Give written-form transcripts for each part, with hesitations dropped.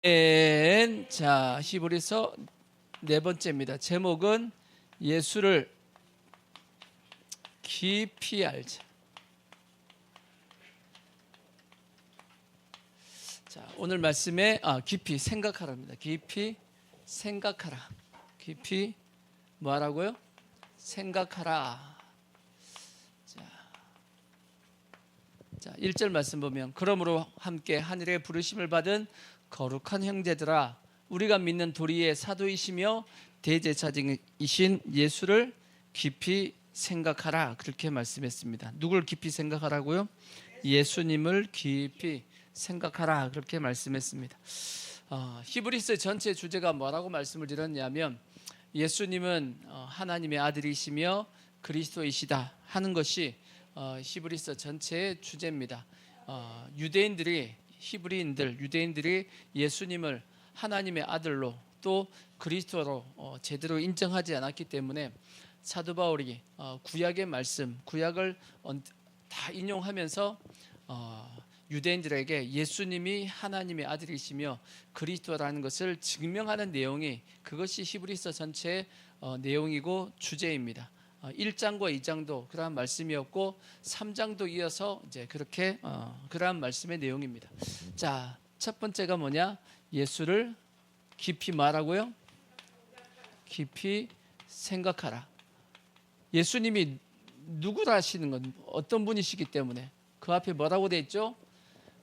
자, 히브리서 네 번째입니다. 제목은 예수를 깊이 알자. 자, 오늘 말씀에 깊이 생각하라입니다. 깊이 생각하라. 깊이 뭐하라고요? 생각하라. 자, 1절 말씀 보면 그러므로 함께 하늘의 부르심을 받은 거룩한 형제들아, 우리가 믿는 도리의 사도이시며 대제사장이신 예수를 깊이 생각하라. 그렇게 말씀했습니다. 누굴 깊이 생각하라고요? 예수님을 깊이 생각하라. 그렇게 말씀했습니다. 히브리서 전체 주제가 뭐라고 말씀을 드렸냐면 예수님은 하나님의 아들이시며 그리스도이시다 하는 것이 히브리서 전체의 주제입니다. 유대인들이 예수님을 하나님의 아들로 또 그리스도로 제대로 인정하지 않았기 때문에 사도 바울이 구약의 말씀, 구약을 다 인용하면서 유대인들에게 예수님이 하나님의 아들이시며 그리스도라는 것을 증명하는 내용이, 그것이 히브리서 전체의 내용이고 주제입니다. 1장과 2장도 그러한 말씀이었고 3장도 이어서 이제 그렇게 그러한 말씀의 내용입니다. 자, 첫 번째가 뭐냐? 예수를 깊이 말하고요. 깊이 생각하라. 예수님이 누구라 하시는 건 어떤 분이시기 때문에 그 앞에 뭐라고 돼 있죠?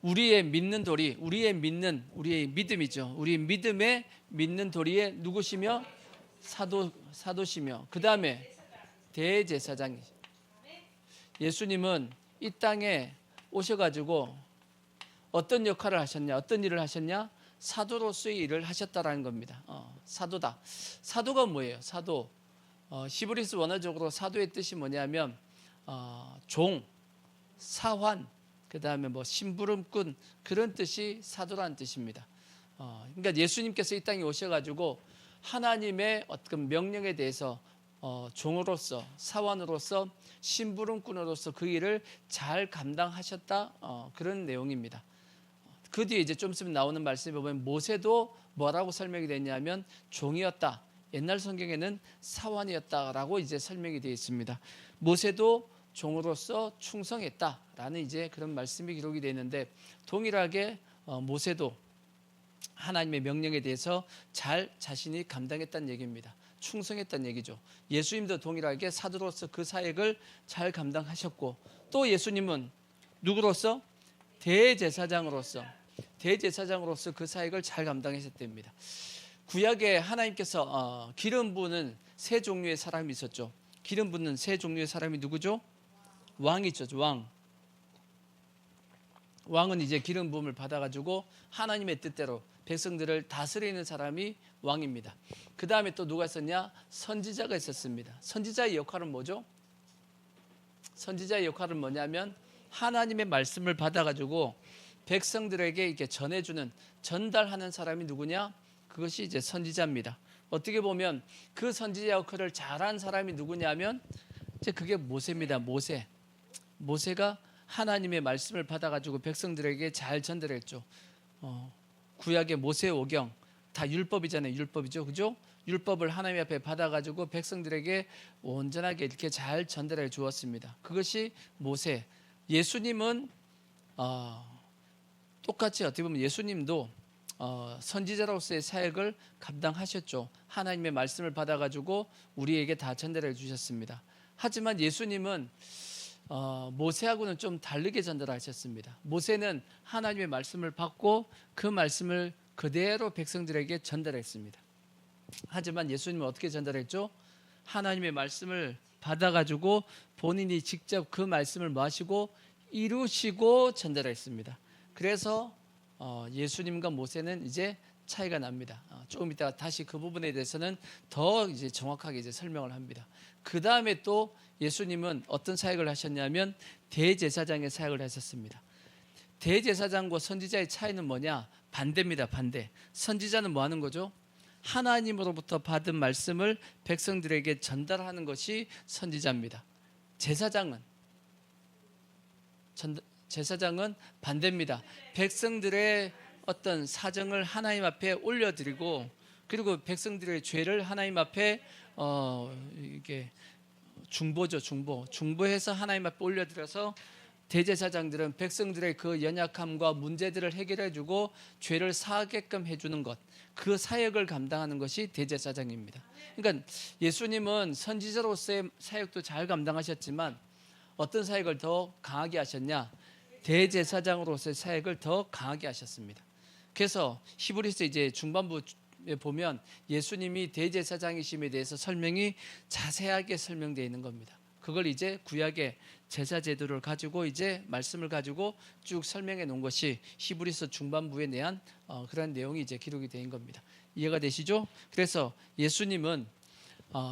우리의 믿는 도리, 우리의 믿음이죠. 우리 믿음의 믿는 도리의 누구시며? 사도시며, 그 다음에 대제사장이. 예수님은 이 땅에 오셔가지고 어떤 역할을 하셨냐, 어떤 일을 하셨냐? 사도로서의 일을 하셨다라는 겁니다. 사도다. 사도가 뭐예요? 사도. 히브리서 원어적으로 사도의 뜻이 뭐냐면 종, 사환, 그 다음에 뭐 심부름꾼, 그런 뜻이 사도라는 뜻입니다. 그러니까 예수님께서 이 땅에 오셔가지고 하나님의 어떤 명령에 대해서 종으로서, 사원으로서, 심부름꾼으로서 그 일을 잘 감당하셨다, 그런 내용입니다. 그 뒤에 이제 좀 있으면 나오는 말씀에 보면 모세도 뭐라고 설명이 됐냐면 종이었다. 옛날 성경에는 사원이었다라고 이제 설명이 되어 있습니다. 모세도 종으로서 충성했다라는 이제 그런 말씀이 기록이 되어 있는데, 동일하게 모세도 하나님의 명령에 대해서 잘 자신이 감당했다는 얘기입니다. 충성했다는 얘기죠. 예수님도 동일하게 사도로서 그 사역을 잘 감당하셨고, 또 예수님은 누구로서? 대제사장으로서 그 사역을 잘 감당하셨답니다. 구약에 하나님께서 기름 부는 세 종류의 사람이 있었죠. 기름 붓는 세 종류의 사람이 누구죠? 왕이죠. 왕은 이제 기름 부음을 받아가지고 하나님의 뜻대로 백성들을 다스리는 사람이 왕입니다. 그 다음에 또 누가 있었냐? 선지자가 있었습니다. 선지자의 역할은 뭐죠? 선지자의 역할은 뭐냐면 하나님의 말씀을 받아가지고 백성들에게 이렇게 전해주는, 전달하는 사람이 누구냐? 그것이 이제 선지자입니다. 어떻게 보면 그 선지자 역할을 잘한 사람이 누구냐면 이제 그게 모세입니다. 모세가 하나님의 말씀을 받아가지고 백성들에게 잘 전달했죠. 구약의 모세오경 다 율법이잖아요. 율법이죠, 그죠? 율법을 하나님 앞에 받아가지고 백성들에게 온전하게 이렇게 잘 전달해 주었습니다. 그것이 모세. 예수님은 똑같이 어떻게 보면 예수님도 선지자로서의 사역을 감당하셨죠. 하나님의 말씀을 받아가지고 우리에게 다 전달해 주셨습니다. 하지만 예수님은 모세하고는 좀 다르게 전달하셨습니다. 모세는 하나님의 말씀을 받고 그 말씀을 그대로 백성들에게 전달했습니다. 하지만 예수님은 어떻게 전달했죠? 하나님의 말씀을 받아가지고 본인이 직접 그 말씀을 마시고 이루시고 전달했습니다. 그래서 예수님과 모세는 이제 차이가 납니다. 조금 이따가 다시 그 부분에 대해서는 더 이제 정확하게 이제 설명을 합니다. 그 다음에 또 예수님은 어떤 사역을 하셨냐면 대제사장의 사역을 하셨습니다. 대제사장과 선지자의 차이는 뭐냐? 반대입니다. 반대. 선지자는 뭐 하는 거죠? 하나님으로부터 받은 말씀을 백성들에게 전달하는 것이 선지자입니다. 제사장은 반대입니다. 백성들의 어떤 사정을 하나님 앞에 올려드리고, 그리고 백성들의 죄를 하나님 앞에 이게 중보죠, 중보해서 하나님 앞에 올려드려서 대제사장들은 백성들의 그 연약함과 문제들을 해결해주고 죄를 사하게끔 해주는 것, 그 사역을 감당하는 것이 대제사장입니다. 그러니까 예수님은 선지자로서의 사역도 잘 감당하셨지만 어떤 사역을 더 강하게 하셨냐? 대제사장으로서의 사역을 더 강하게 하셨습니다. 그래서 히브리서 이제 중반부에 보면 예수님이 대제사장이심에 대해서 설명이 자세하게 설명되어 있는 겁니다. 그걸 이제 구약의 제사 제도를 가지고 이제 말씀을 가지고 쭉 설명해 놓은 것이 히브리서 중반부에 대한 그런 내용이 이제 기록이 된 겁니다. 이해가 되시죠? 그래서 예수님은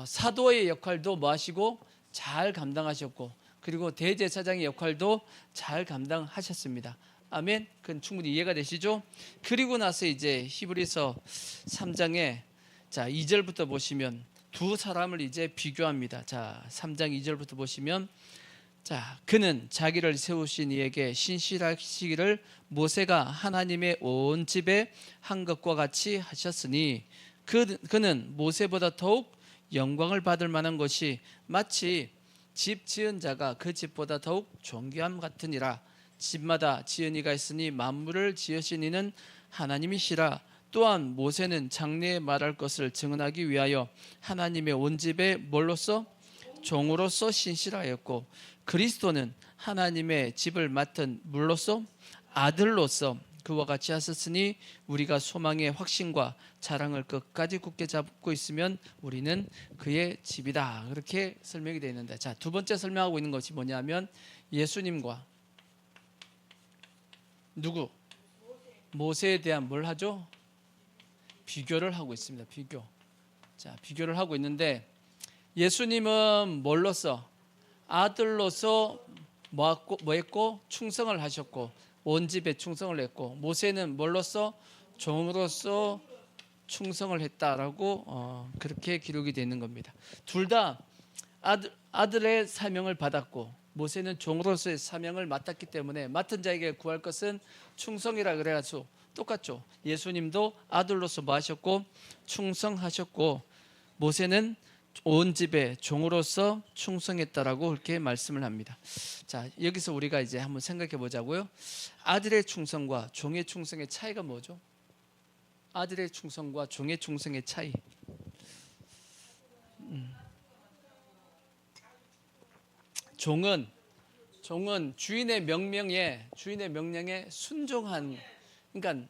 사도의 역할도 뭐 하시고 잘 감당하셨고, 그리고 대제사장의 역할도 잘 감당하셨습니다. 아멘. 그건 충분히 이해가 되시죠? 그리고 나서 이제 히브리서 3장에 자 2절부터 보시면 두 사람을 이제 비교합니다. 자 3장 2절부터 보시면, 자 그는 자기를 세우신 이에게 신실하시기를 모세가 하나님의 온 집에 한 것과 같이 하셨으니 그는 모세보다 더욱 영광을 받을 만한 것이 마치 집 지은 자가 그 집보다 더욱 존귀함 같으니라. 집마다 지은 이가 있으니 만물을 지으신 이는 하나님이시라. 또한 모세는 장래에 말할 것을 증언하기 위하여 하나님의 온 집에 뭘로써? 종으로서 신실하였고, 그리스도는 하나님의 집을 맡은 물로써? 아들로서 그와 같이 하셨으니 우리가 소망의 확신과 자랑을 끝까지 굳게 잡고 있으면 우리는 그의 집이다. 그렇게 설명이 되어 있는데, 자, 두 번째 설명하고 있는 것이 뭐냐면 예수님과 누구? 모세에 대한 뭘 하죠? 비교를 하고 있습니다. 비교. 자, 비교를 하고 있는데 예수님은 뭘로써? 아들로서 뭐 했고? 충성을 하셨고 온 집에 충성을 했고, 모세는 뭘로써? 종으로서 충성을 했다라고 그렇게 기록이 되는 겁니다. 둘 다 아들의 사명을 받았고, 모세는 종으로서의 사명을 맡았기 때문에 맡은 자에게 구할 것은 충성이라 그래가지고 똑같죠. 예수님도 아들로서 뭐 하셨고? 충성하셨고, 모세는 온 집에 종으로서 충성했다라고 그렇게 말씀을 합니다. 자, 여기서 우리가 이제 한번 생각해 보자고요. 아들의 충성과 종의 충성의 차이가 뭐죠? 아들의 충성과 종의 충성의 차이. 종은 주인의 명령에 순종한, 그러니까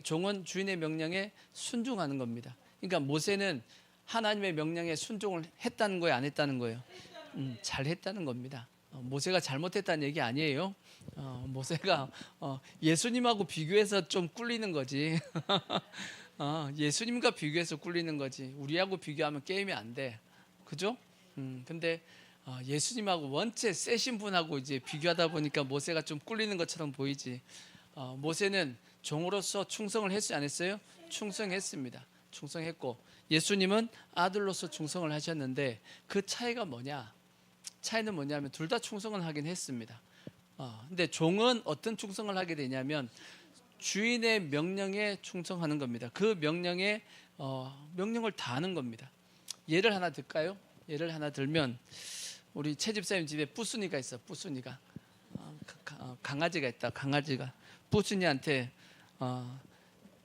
종은 주인의 명령에 순종하는 겁니다. 그러니까 모세는 하나님의 명령에 순종을 했다는 거예요, 안 했다는 거예요? 잘 했다는 겁니다. 모세가 잘못했다는 얘기 아니에요. 모세가 예수님하고 비교해서 좀 꿀리는 거지. 예수님과 비교해서 꿀리는 거지. 우리하고 비교하면 게임이 안 돼. 그죠? 근데 예수님하고 원체 세신 분하고 이제 비교하다 보니까 모세가 좀 꿀리는 것처럼 보이지. 모세는 종으로서 충성을 했어요, 안 했어요? 충성했습니다. 충성했고, 예수님은 아들로서 충성을 하셨는데 그 차이가 뭐냐? 차이는 뭐냐면 둘 다 충성을 하긴 했습니다. 근데 종은 어떤 충성을 하게 되냐면 주인의 명령에 충성하는 겁니다. 그 명령을 다하는 겁니다. 예를 하나 들까요? 예를 하나 들면 우리 최 집사님 집에 뿌순이가 있어. 뿌순이가 강아지가 있다. 강아지가 뿌순이한테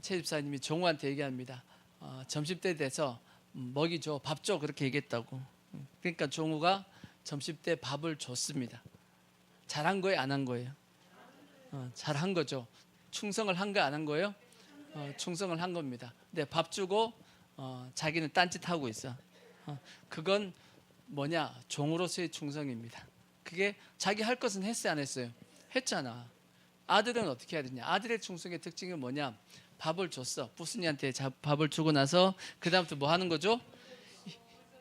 최 집사님이 종우한테 얘기합니다. 점심때 돼서 먹이 줘, 밥 줘, 그렇게 얘기했다고. 그러니까 종우가 점심때 밥을 줬습니다. 잘한 거예요, 안 한 거예요? 잘한 거죠. 충성을 한 거 안 한 거예요? 충성을 한 겁니다. 근데 밥 주고 자기는 딴짓하고 있어. 그건 뭐냐? 종으로서의 충성입니다. 그게 자기 할 것은 했어요, 안 했어요? 했잖아. 아들은 어떻게 해야 되냐? 아들의 충성의 특징이 뭐냐? 밥을 줬어. 뿌순이한테 밥을 주고 나서 그 다음부터 뭐 하는 거죠?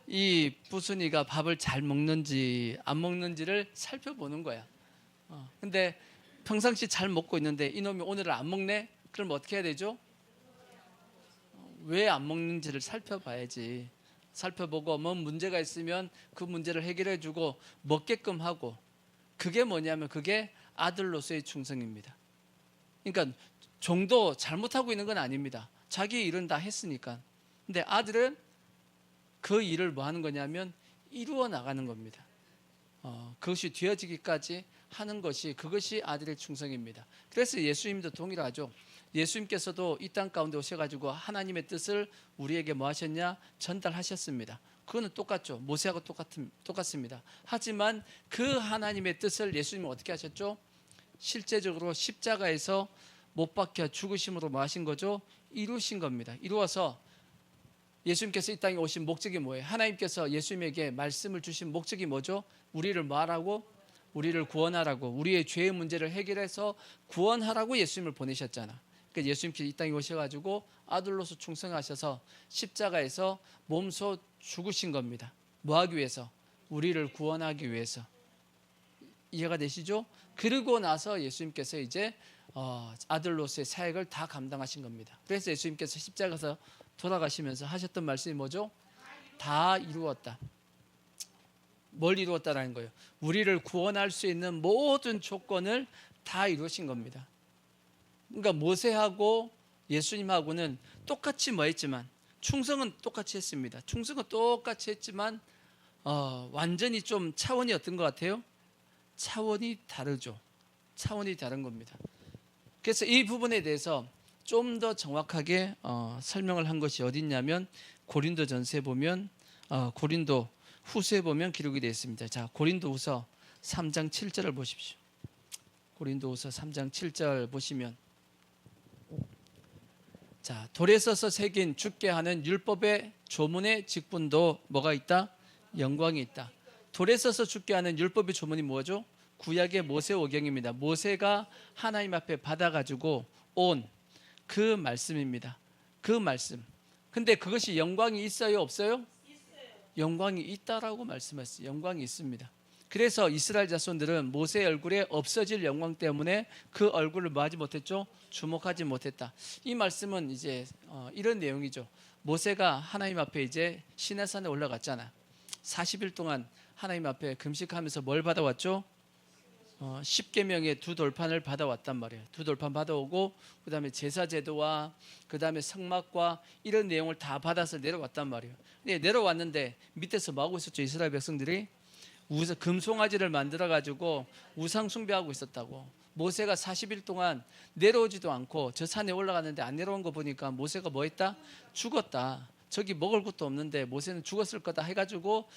이 뿌순이가 밥을 잘 먹는지 안 먹는지를 살펴보는 거야. 근데 평상시 잘 먹고 있는데 이놈이 오늘은 안 먹네? 그럼 어떻게 해야 되죠? 왜 안 먹는지를 살펴봐야지. 살펴보고 뭐 문제가 있으면 그 문제를 해결해 주고 먹게끔 하고, 그게 뭐냐면 그게 아들로서의 충성입니다. 그러니까 종도 잘못하고 있는 건 아닙니다. 자기 일은 다 했으니까. 근데 아들은 그 일을 뭐 하는 거냐면 이루어 나가는 겁니다. 그것이 되어지기까지 하는 것이, 그것이 아들의 충성입니다. 그래서 예수님도 동일하죠. 예수님께서도 이 땅 가운데 오셔가지고 하나님의 뜻을 우리에게 뭐 하셨냐? 전달하셨습니다. 그거는 똑같죠. 모세하고 똑같습니다. 하지만 그 하나님의 뜻을 예수님은 어떻게 하셨죠? 실제적으로 십자가에서 못 박혀 죽으심으로 뭐 하신 거죠? 이루신 겁니다. 이루어서 예수님께서 이 땅에 오신 목적이 뭐예요? 하나님께서 예수님에게 말씀을 주신 목적이 뭐죠? 우리를 뭐 하라고? 우리를 구원하라고, 우리의 죄의 문제를 해결해서 구원하라고 예수님을 보내셨잖아. 그러니까 예수님께서 이 땅에 오셔가지고 아들로서 충성하셔서 십자가에서 몸소 죽으신 겁니다. 뭐 하기 위해서? 우리를 구원하기 위해서. 이해가 되시죠? 그리고 나서 예수님께서 이제 아들로서의 사역을 다 감당하신 겁니다. 그래서 예수님께서 십자가에서 돌아가시면서 하셨던 말씀이 뭐죠? 다 이루었다. 뭘 이루었다라는 거예요? 우리를 구원할 수 있는 모든 조건을 다 이루신 겁니다. 그러니까 모세하고 예수님하고는 똑같이 뭐 했지만, 충성은 똑같이 했습니다. 충성은 똑같이 했지만 완전히 좀 차원이 어떤 것 같아요? 차원이 다르죠. 차원이 다른 겁니다. 그래서 이 부분에 대해서 좀 더 정확하게 설명을 한 것이 어디 있냐면 고린도전서에 보면, 고린도 후서에 보면 기록이 되어 있습니다. 자, 고린도후서 3장 7절을 보십시오. 고린도후서 3장 7절 보시면, 자, 돌에 써서 새긴 죽게 하는 율법의 조문의 직분도 뭐가 있다? 영광이 있다. 돌에 써서 죽게 하는 율법의 조문이 뭐죠? 구약의 모세오경입니다. 모세가 하나님 앞에 받아가지고 온 그 말씀입니다. 그 말씀. 근데 그것이 영광이 있어요, 없어요? 영광이 있다라고 말씀했어요. 영광이 있습니다. 그래서 이스라엘 자손들은 모세의 얼굴에 없어질 영광 때문에 그 얼굴을 뭐 하지 못했죠? 주목하지 못했다. 이 말씀은 이제 이런 내용이죠. 모세가 하나님 앞에 이제 시내산에 올라갔잖아. 40일 동안 하나님 앞에 금식하면서 뭘 받아왔죠? 10계명의 두 돌판을 받아왔단 말이에요. 두 돌판 받아오고 그 다음에 제사제도와 그 다음에 성막과 이런 내용을 다 받아서 내려왔단 말이에요. 근데 내려왔는데 밑에서 뭐 하고 있었죠? 이스라엘 백성들이 금송아지를 만들어가지고 우상 숭배하고 있었다고. 모세가 40일 동안 내려오지도 않고 저 산에 올라갔는데 안 내려온 거 보니까 모세가 뭐 했다? 죽었다. 저기 먹을 것도 없는데 모세는 죽었을 거다 해가지고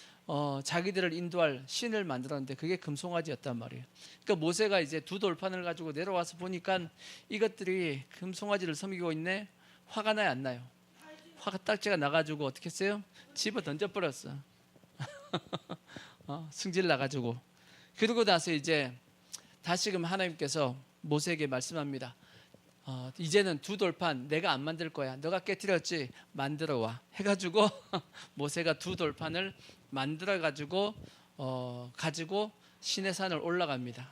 자기들을 인도할 신을 만들었는데 그게 금송아지였단 말이에요. 그러니까 모세가 이제 두 돌판을 가지고 내려와서 보니까 이것들이 금송아지를 섬기고 있네. 화가 나요, 안 나요? 화가 딱지가 나가지고 어떻게 했어요? 집어 던져버렸어. 승질 나가지고. 그러고 나서 이제 다시금 하나님께서 모세에게 말씀합니다. 이제는 두 돌판 내가 안 만들 거야. 너가 깨뜨렸지? 만들어 와 해가지고 모세가 두 돌판을 만들어 가지고 가지고 시내산을 올라갑니다.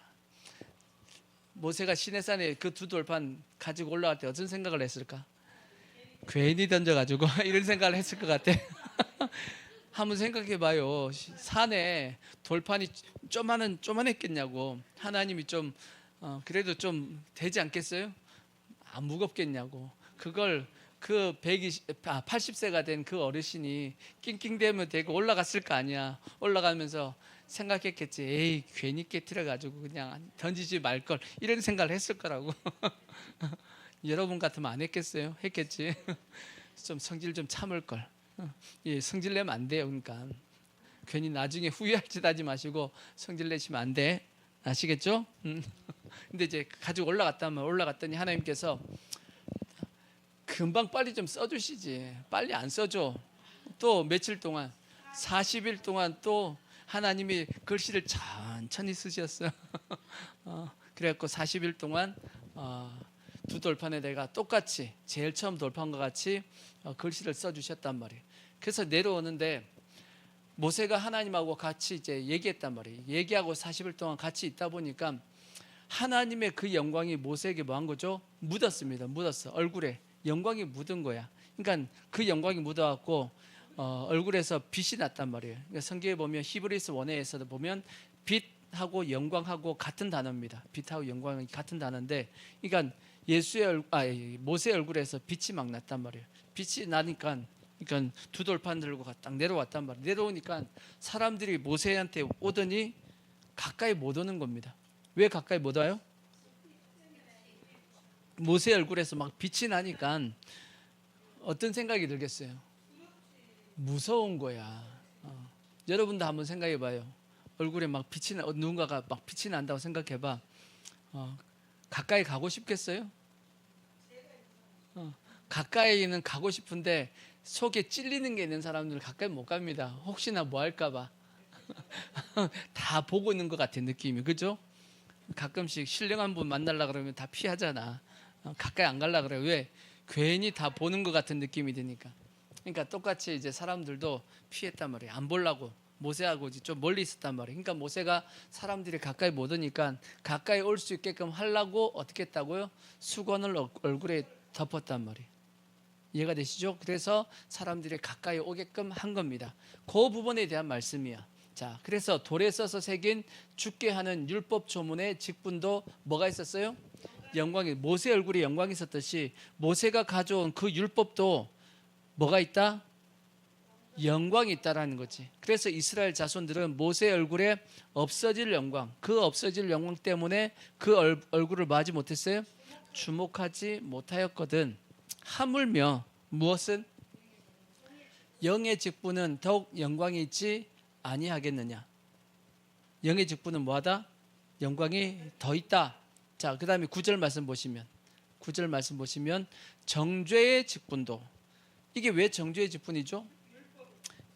모세가 시내산에 그 두 돌판 가지고 올라갈 때 어떤 생각을 했을까? 괜히 던져가지고 이런 생각을 했을 것 같아. 한번 생각해봐요. 산에 돌판이 쪼만했겠냐고. 하나님이 좀 그래도 좀 되지 않겠어요? 안 무겁겠냐고. 그걸 그 80세가 된 그 어르신이 낑낑대면 되고 올라갔을 거 아니야. 올라가면서 생각했겠지. 에이, 괜히 깨트려가지고 그냥 던지지 말걸. 이런 생각을 했을 거라고. 여러분 같으면 안 했겠어요? 했겠지. 좀 성질 좀 참을 걸. 예, 성질 내면 안 돼요. 그러니까 괜히 나중에 후회할 짓 하지 마시고 성질 내시면 안 돼. 아시겠죠? 근데 이제 가지고 올라갔더니 하나님께서 금방 빨리 좀 써주시지. 빨리 안 써줘. 또 며칠 동안 40일 동안 또 하나님이 글씨를 천천히 쓰셨어. 그래갖고 40일 동안 두 돌판에 내가 똑같이 제일 처음 돌판과 같이 글씨를 써주셨단 말이에요. 그래서 내려오는데 모세가 하나님하고 같이 이제 얘기했단 말이에요. 얘기하고 40일 동안 같이 있다 보니까 하나님의 그 영광이 모세에게 뭐 한 거죠? 묻었습니다. 묻었어. 얼굴에 영광이 묻은 거야. 그러니까 그 영광이 묻어갖고 얼굴에서 빛이 났단 말이에요. 그러니까 성경에 보면 히브리서 원어에서도 보면 빛 빛하고 영광하고 같은 단어입니다. 빛하고 영광이 같은 단어인데, 그러니까 모세 얼굴에서 빛이 막 났단 말이에요. 빛이 나니까, 그러니까 두 돌판 들고 딱 내려왔단 말이에요. 내려오니까 사람들이 모세한테 오더니 가까이 못 오는 겁니다. 왜 가까이 못 와요? 모세 얼굴에서 막 빛이 나니까 어떤 생각이 들겠어요? 무서운 거야. 여러분도 한번 생각해 봐요. 얼굴에 막 누군가가 막 빛이 난다고 생각해 봐. 가까이 가고 싶겠어요? 가까이는 가고 싶은데 속에 찔리는 게 있는 사람들은 가까이 못 갑니다. 혹시나 뭐 할까 봐. 다 보고 있는 것 같은 느낌이, 그죠? 가끔씩 신령한 분 만나려고 그러면 다 피하잖아. 가까이 안 가려고 그래. 왜? 괜히 다 보는 것 같은 느낌이 드니까. 그러니까 똑같이 이제 사람들도 피했단 말이에요. 안 보려고. 모세하고 좀 멀리 있었단 말이에요. 그러니까 모세가 사람들이 가까이 못 오니까 가까이 올 수 있게끔 하려고 어떻게 했다고요? 수건을 얼굴에 덮었단 말이에요. 이해가 되시죠? 그래서 사람들이 가까이 오게끔 한 겁니다. 그 부분에 대한 말씀이야. 자, 그래서 돌에 써서 새긴 죽게 하는 율법 조문의 직분도 뭐가 있었어요? 영광이. 모세 얼굴에 영광이 있었듯이 모세가 가져온 그 율법도 뭐가 있다? 영광이 있다라는 거지. 그래서 이스라엘 자손들은 모세 얼굴에 없어질 영광, 그 없어질 영광 때문에 그 얼굴을 뭐하지 못했어요? 주목하지 못하였거든. 하물며 무엇은? 영의 직분은 더욱 영광이 있지 아니하겠느냐. 영의 직분은 뭐하다? 영광이 더 있다. 자, 그 다음에 9절 말씀 보시면, 9절 말씀 보시면 정죄의 직분도, 이게 왜 정죄의 직분이죠?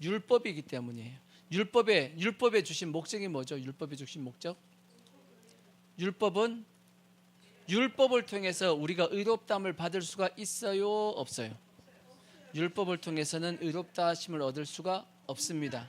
율법이기 때문이에요. 율법에 주신 목적이 뭐죠? 율법에 주신 목적? 율법은 율법을 통해서 우리가 의롭다함을 받을 수가 있어요, 없어요? 율법을 통해서는 의롭다 하심을 얻을 수가 없습니다.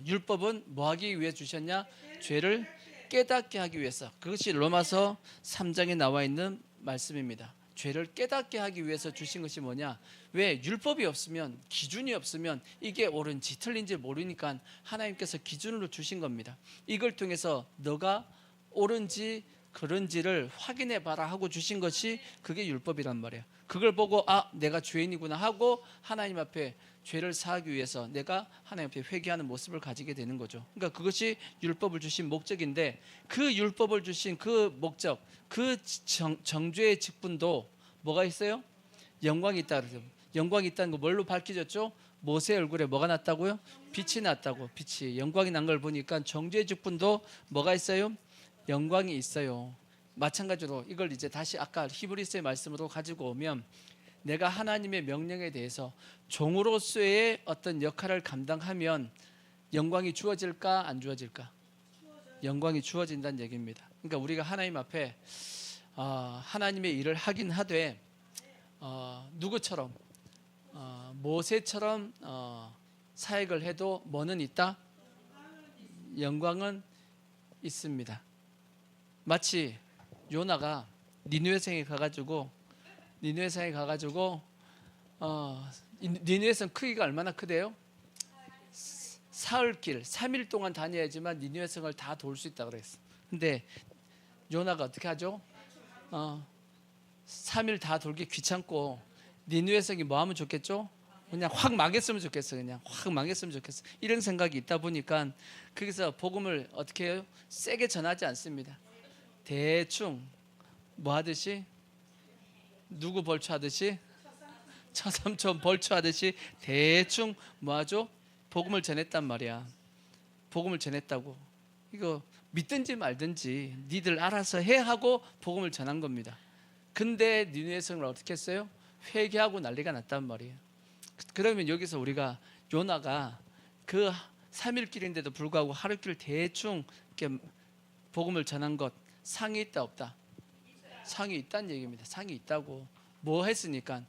율법은 뭐 하기 위해 주셨냐? 죄를 깨닫게 하기 위해서. 그것이 로마서 3장에 나와 있는 말씀입니다. 죄를 깨닫게 하기 위해서 주신 것이 뭐냐? 왜? 율법이 없으면, 기준이 없으면 이게 옳은지 틀린지 모르니까 하나님께서 기준으로 주신 겁니다. 이걸 통해서 너가 옳은지 그런지를 확인해 봐라 하고 주신 것이 그게 율법이란 말이에요. 그걸 보고 내가 죄인이구나 하고 하나님 앞에 죄를 사하기 위해서 내가 하나님 앞에 회개하는 모습을 가지게 되는 거죠. 그러니까 그것이 율법을 주신 목적인데, 그 율법을 주신 그 목적, 그 정죄의 직분도 뭐가 있어요? 영광이 있다 그러죠. 영광이 있다는 거 뭘로 밝혀졌죠? 모세 얼굴에 뭐가 났다고요? 빛이 났다고. 빛이, 영광이 난 걸 보니까 정죄의 직분도 뭐가 있어요? 영광이 있어요. 마찬가지로 이걸 이제 다시 아까 히브리서의 말씀으로 가지고 오면, 내가 하나님의 명령에 대해서 종으로서의 어떤 역할을 감당하면 영광이 주어질까 안 주어질까? 영광이 주어진다는 얘기입니다. 그러니까 우리가 하나님 앞에 하나님의 일을 하긴 하되 누구처럼 모세처럼 사역을 해도 뭐는 있다? 영광은 있습니다. 마치 요나가 니느웨성에 가가지고 니느웨성 크기가 얼마나 크대요? 사흘길 3일 동안 다녀야지만 니느웨성을 다 돌 수 있다고 그랬어. 근데 요나가 어떻게 하죠? 3일 다 돌기 귀찮고 니느웨성이 뭐 하면 좋겠죠? 그냥 확 망했으면 좋겠어. 그냥 확 망했으면 좋겠어. 이런 생각이 있다 보니까 거기서 복음을 어떻게 해요? 세게 전하지 않습니다. 대충 뭐 하듯이, 누구 벌초하듯이, 처삼촌 벌초하듯이 대충 뭐 하죠? 복음을 전했단 말이야. 복음을 전했다고. 이거 믿든지 말든지 니들 알아서 해 하고 복음을 전한 겁니다. 근데 니느웨 성을 어떻게 했어요? 회개하고 난리가 났단 말이에요. 그러면 여기서 우리가 요나가 그 3일 길인데도 불구하고 하루길 대충 이렇게 복음을 전한 것 상이 있다 없다? 상이 있다는 얘기입니다. 상이 있다고. 뭐 했으니까?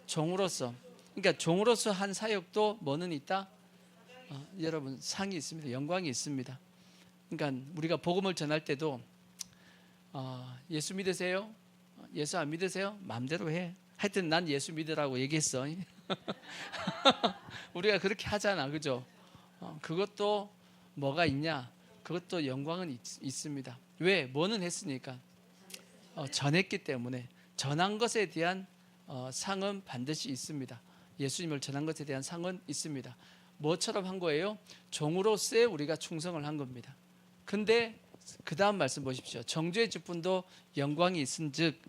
종으로서. 그러니까 종으로서 한 사역도 뭐는 있다? 여러분, 상이 있습니다. 영광이 있습니다. 그러니까 우리가 복음을 전할 때도 예수 믿으세요? 예수 안 믿으세요? 마음대로 해. 하여튼 난 예수 믿으라고 얘기했어. 우리가 그렇게 하잖아, 그죠? 그것도 뭐가 있냐? 그것도 영광은 있습니다. 왜? 뭐는 했으니까 전했기 때문에 전한 것에 대한 상은 반드시 있습니다. 예수님을 전한 것에 대한 상은 있습니다. 뭐처럼 한 거예요? 종으로서의 우리가 충성을 한 겁니다. 근데 그 다음 말씀 보십시오. 정죄의 직분도 영광이 있은즉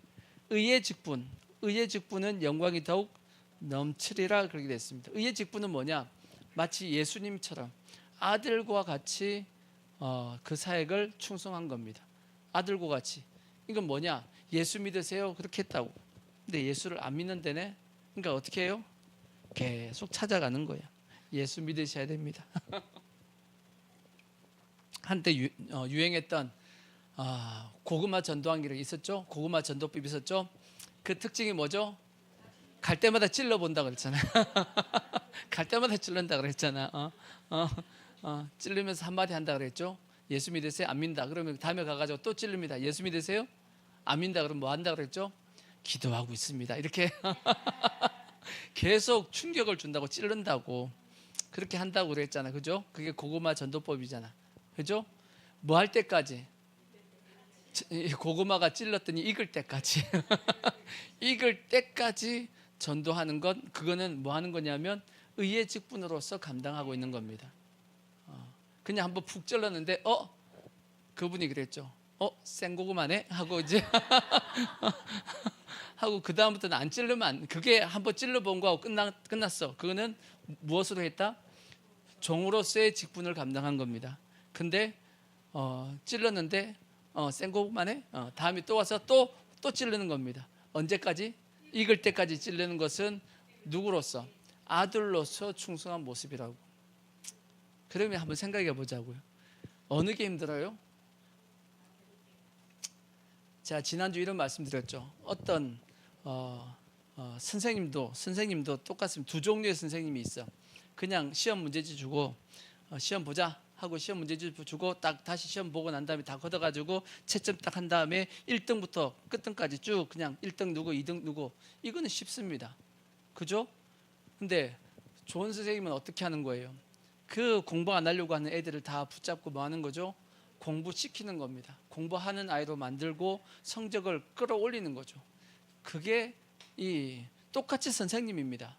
의의 직분은 영광이 더욱 넘치리라 그렇게 됐습니다. 의의 직분은 뭐냐? 마치 예수님처럼 아들과 같이 그 사역을 충성한 겁니다. 아들과 같이. 이건 뭐냐? 예수 믿으세요. 그렇게 했다고. 근데 예수를 안 믿는 데네. 그러니까 어떻게 해요? 계속 찾아가는 거야. 예수 믿으셔야 됩니다. 한때 유행했던 고구마 전도하기를 있었죠. 고구마 전도법 있었죠. 그 특징이 뭐죠? 갈 때마다 찔러본다 그랬잖아요. 갈 때마다 찔른다 그랬잖아. 찔르면서 한마디 한다 그랬죠. 예수 믿으세요? 안 믿는다. 그러면 다음에 가가지고 또 찔릅니다. 예수 믿으세요? 안 믿는다. 그러면 뭐 한다 그랬죠? 기도하고 있습니다. 이렇게 계속 충격을 준다고 찔른다고 그렇게 한다고 그랬잖아. 그죠? 그게 고구마 전도법이잖아. 그죠? 뭐 할 때까지? 고구마가 찔렀더니 익을 때까지 익을 때까지 전도하는 것, 그거는 뭐 하는 거냐면 의의 직분으로서 감당하고 있는 겁니다. 그냥 한번 푹 찔렀는데 그분이 그랬죠. 생고구마네 하고 이제 하고 그 다음부터는 안 찔르면 그게 한번 찔러본 거하고 끝났어. 그거는 무엇으로 했다? 종으로서의 직분을 감당한 겁니다. 근데 찔렀는데 생고구마네. 다음에 또 와서 또 찔르는 겁니다. 언제까지? 익을 때까지 찔르는 것은 누구로서? 아들로서 충성한 모습이라고. 그러면 한번 생각해 보자고요. 어느 게 힘들어요? 제가 지난주 이런 말씀드렸죠. 어떤 선생님도 똑같습니다. 두 종류의 선생님이 있어. 그냥 시험 문제지 주고 시험 보자 하고 시험 문제지 주고 딱 다시 시험 보고 난 다음에 다 걷어가지고 채점 딱 한 다음에 1등부터 끝등까지 쭉 그냥 1등 누구 2등 누구, 이거는 쉽습니다. 그죠? 근데 좋은 선생님은 어떻게 하는 거예요? 그 공부 안 하려고 하는 애들을 다 붙잡고 뭐 하는 거죠? 공부시키는 겁니다. 공부하는 아이로 만들고 성적을 끌어올리는 거죠. 그게 똑같이 선생님입니다.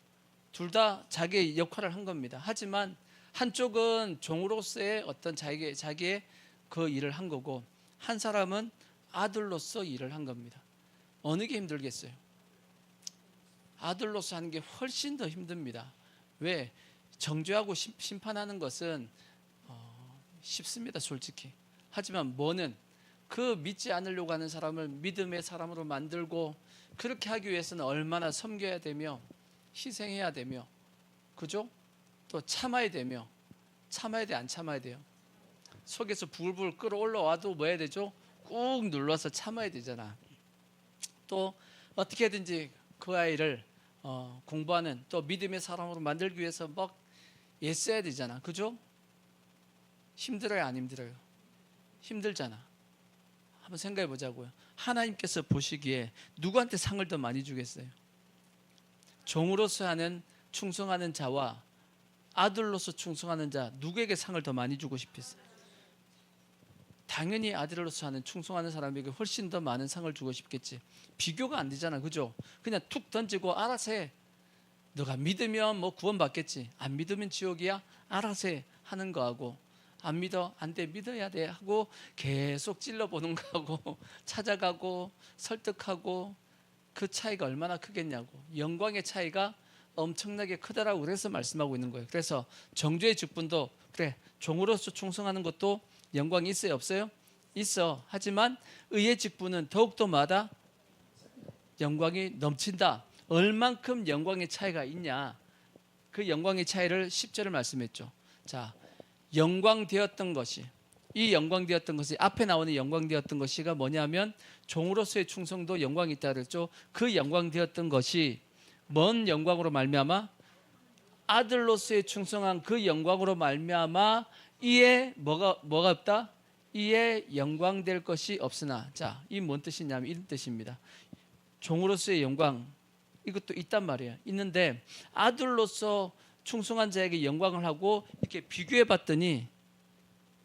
둘 다 자기의 역할을 한 겁니다. 하지만 한쪽은 종으로서의 어떤 자기의 그 일을 한 거고, 한 사람은 아들로서 일을 한 겁니다. 어느 게 힘들겠어요? 아들로서 하는 게 훨씬 더 힘듭니다. 왜? 정죄하고 심판하는 것은 쉽습니다, 솔직히. 하지만 뭐는 그 믿지 않으려고 하는 사람을 믿음의 사람으로 만들고, 그렇게 하기 위해서는 얼마나 섬겨야 되며 희생해야 되며, 그죠? 또 참아야 되며, 참아야 돼, 안 참아야 돼요? 속에서 불불 끓어올라와도 뭐 해야 되죠? 꾹 눌러서 참아야 되잖아. 또 어떻게든지 그 아이를 공부하는, 또 믿음의 사람으로 만들기 위해서 막 애써야 되잖아. 그죠? 힘들어요, 안 힘들어요? 힘들잖아. 한번 생각해 보자고요. 하나님께서 보시기에 누구한테 상을 더 많이 주겠어요? 종으로서 하는 충성하는 자와 아들로서 충성하는 자, 누구에게 상을 더 많이 주고 싶겠어요? 당연히 아들로서 하는 충성하는 사람에게 훨씬 더 많은 상을 주고 싶겠지. 비교가 안 되잖아. 그죠? 그냥 툭 던지고 알아서 해. 너가 믿으면 뭐 구원받겠지, 안 믿으면 지옥이야, 알아서 해 하는 거하고, 안 믿어, 안 돼, 믿어야 돼 하고 계속 찔러보는 거하고 찾아가고 설득하고, 그 차이가 얼마나 크겠냐고. 영광의 차이가 엄청나게 크다라고 그래서 말씀하고 있는 거예요. 그래서 정죄의 직분도 그래, 종으로서 충성하는 것도 영광이 있어요, 없어요? 있어. 하지만 의의 직분은 더욱더 마다 영광이 넘친다. 얼만큼 영광의 차이가 있냐, 그 영광의 차이를 10절을 말씀했죠. 자, 영광되었던 것이, 이 영광되었던 것이, 앞에 나오는 영광되었던 것이가 뭐냐면 종으로서의 충성도 영광이 있다 그랬죠. 그 영광되었던 것이 뭔 영광으로 말미암아? 아들로서의 충성한 그 영광으로 말미암아 이에 뭐가 없다? 이에 영광될 것이 없으나. 자, 이 뭔 뜻이냐면 이런 뜻입니다. 종으로서의 영광, 이것도 있단 말이에요. 있는데 아들로서 충성한 자에게 영광을 하고 이렇게 비교해 봤더니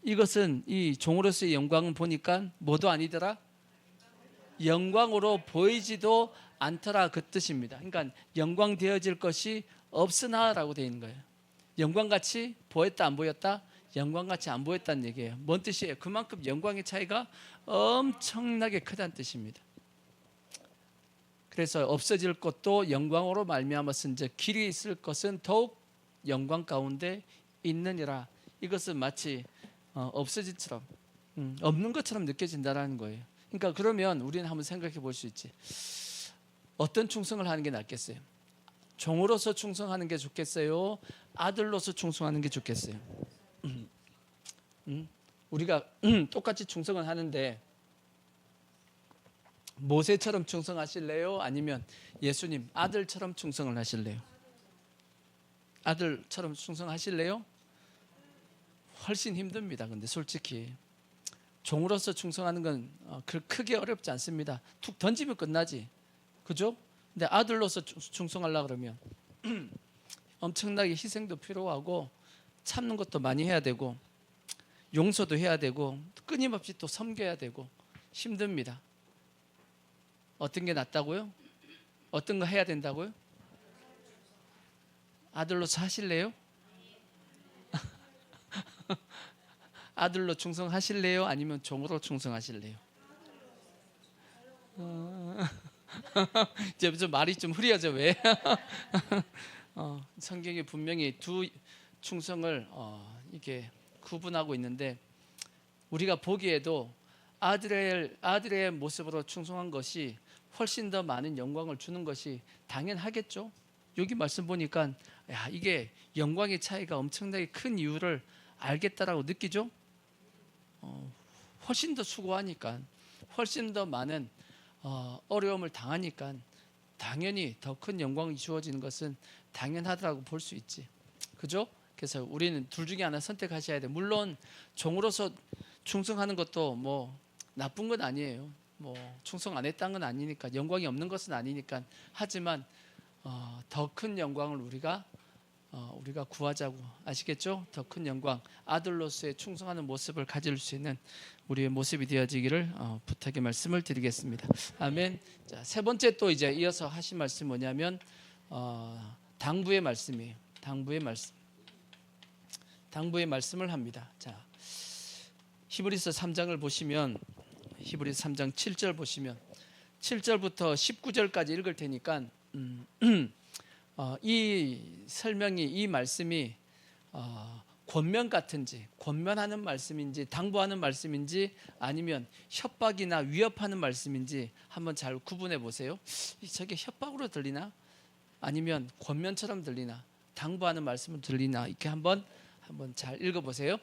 이것은 이 종으로서의 영광은 보니까 뭐도 아니더라? 영광으로 보이지도 않더라 그 뜻입니다. 그러니까 영광 되어질 것이 없으나라고 되어 있는 거예요. 영광같이 보였다 안 보였다? 영광같이 안 보였다는 얘기예요. 뭔 뜻이에요? 그만큼 영광의 차이가 엄청나게 크다는 뜻입니다. 그래서 없어질 것도 영광으로 말미암았은즉 길이 있을 것은 더욱 영광 가운데 있느니라. 이것은 마치 없어질처럼 없는 것처럼 느껴진다라는 거예요. 그러니까 그러면 우리는 한번 생각해 볼 수 있지. 어떤 충성을 하는 게 낫겠어요? 종으로서 충성하는 게 좋겠어요? 아들로서 충성하는 게 좋겠어요? 우리가 똑같이 충성을 하는데 모세처럼 충성하실래요? 아니면 예수님 아들처럼 충성을 하실래요? 아들처럼 충성하실래요? 훨씬 힘듭니다. 근데 솔직히 종으로서 충성하는 건 크게 어렵지 않습니다. 툭 던지면 끝나지, 그죠? 근데 아들로서 충성하려고 그러면 엄청나게 희생도 필요하고 참는 것도 많이 해야 되고 용서도 해야 되고 끊임없이 또 섬겨야 되고 힘듭니다. 어떤 게 낫다고요? 어떤 거 해야 된다고요? 아들로서 하실래요? 아들로 충성하실래요? 아니면 종으로 충성하실래요? 이제 좀 말이 좀 흐려져. 왜? 성경에 분명히 두 충성을 이렇게 구분하고 있는데 우리가 보기에도 아들의 모습으로 충성한 것이 훨씬 더 많은 영광을 주는 것이 당연하겠죠. 여기 말씀 보니까 야, 이게 영광의 차이가 엄청나게 큰 이유를 알겠다라고 느끼죠. 훨씬 더 수고하니까, 훨씬 더 많은 어려움을 당하니까 당연히 더 큰 영광이 주어지는 것은 당연하다고 볼 수 있지, 그죠? 그래서 우리는 둘 중에 하나 선택하셔야 돼. 물론 종으로서 충성하는 것도 뭐 나쁜 건 아니에요. 뭐 충성 안 했다는 건 아니니까, 영광이 없는 것은 아니니까. 하지만 더 큰 영광을 우리가 구하자고, 아시겠죠? 더 큰 영광, 아들로서의 충성하는 모습을 가질 수 있는 우리의 모습이 되어지기를 부탁의 말씀을 드리겠습니다. 아멘. 자, 세 번째 또 이제 이어서 하신 말씀 뭐냐면 당부의 말씀이에요. 당부의 말씀을 합니다. 자, 히브리서 3장을 보시면, 히브리서 3장 7절 보시면 7절부터 19절까지 읽을 테니까 이 설명이, 이 말씀이 권면 같은지, 권면하는 말씀인지, 당부하는 말씀인지, 아니면 협박이나 위협하는 말씀인지 한번 잘 구분해 보세요. 저게 협박으로 들리나? 아니면 권면처럼 들리나? 당부하는 말씀으로 들리나? 이렇게 한번 잘 읽어보세요.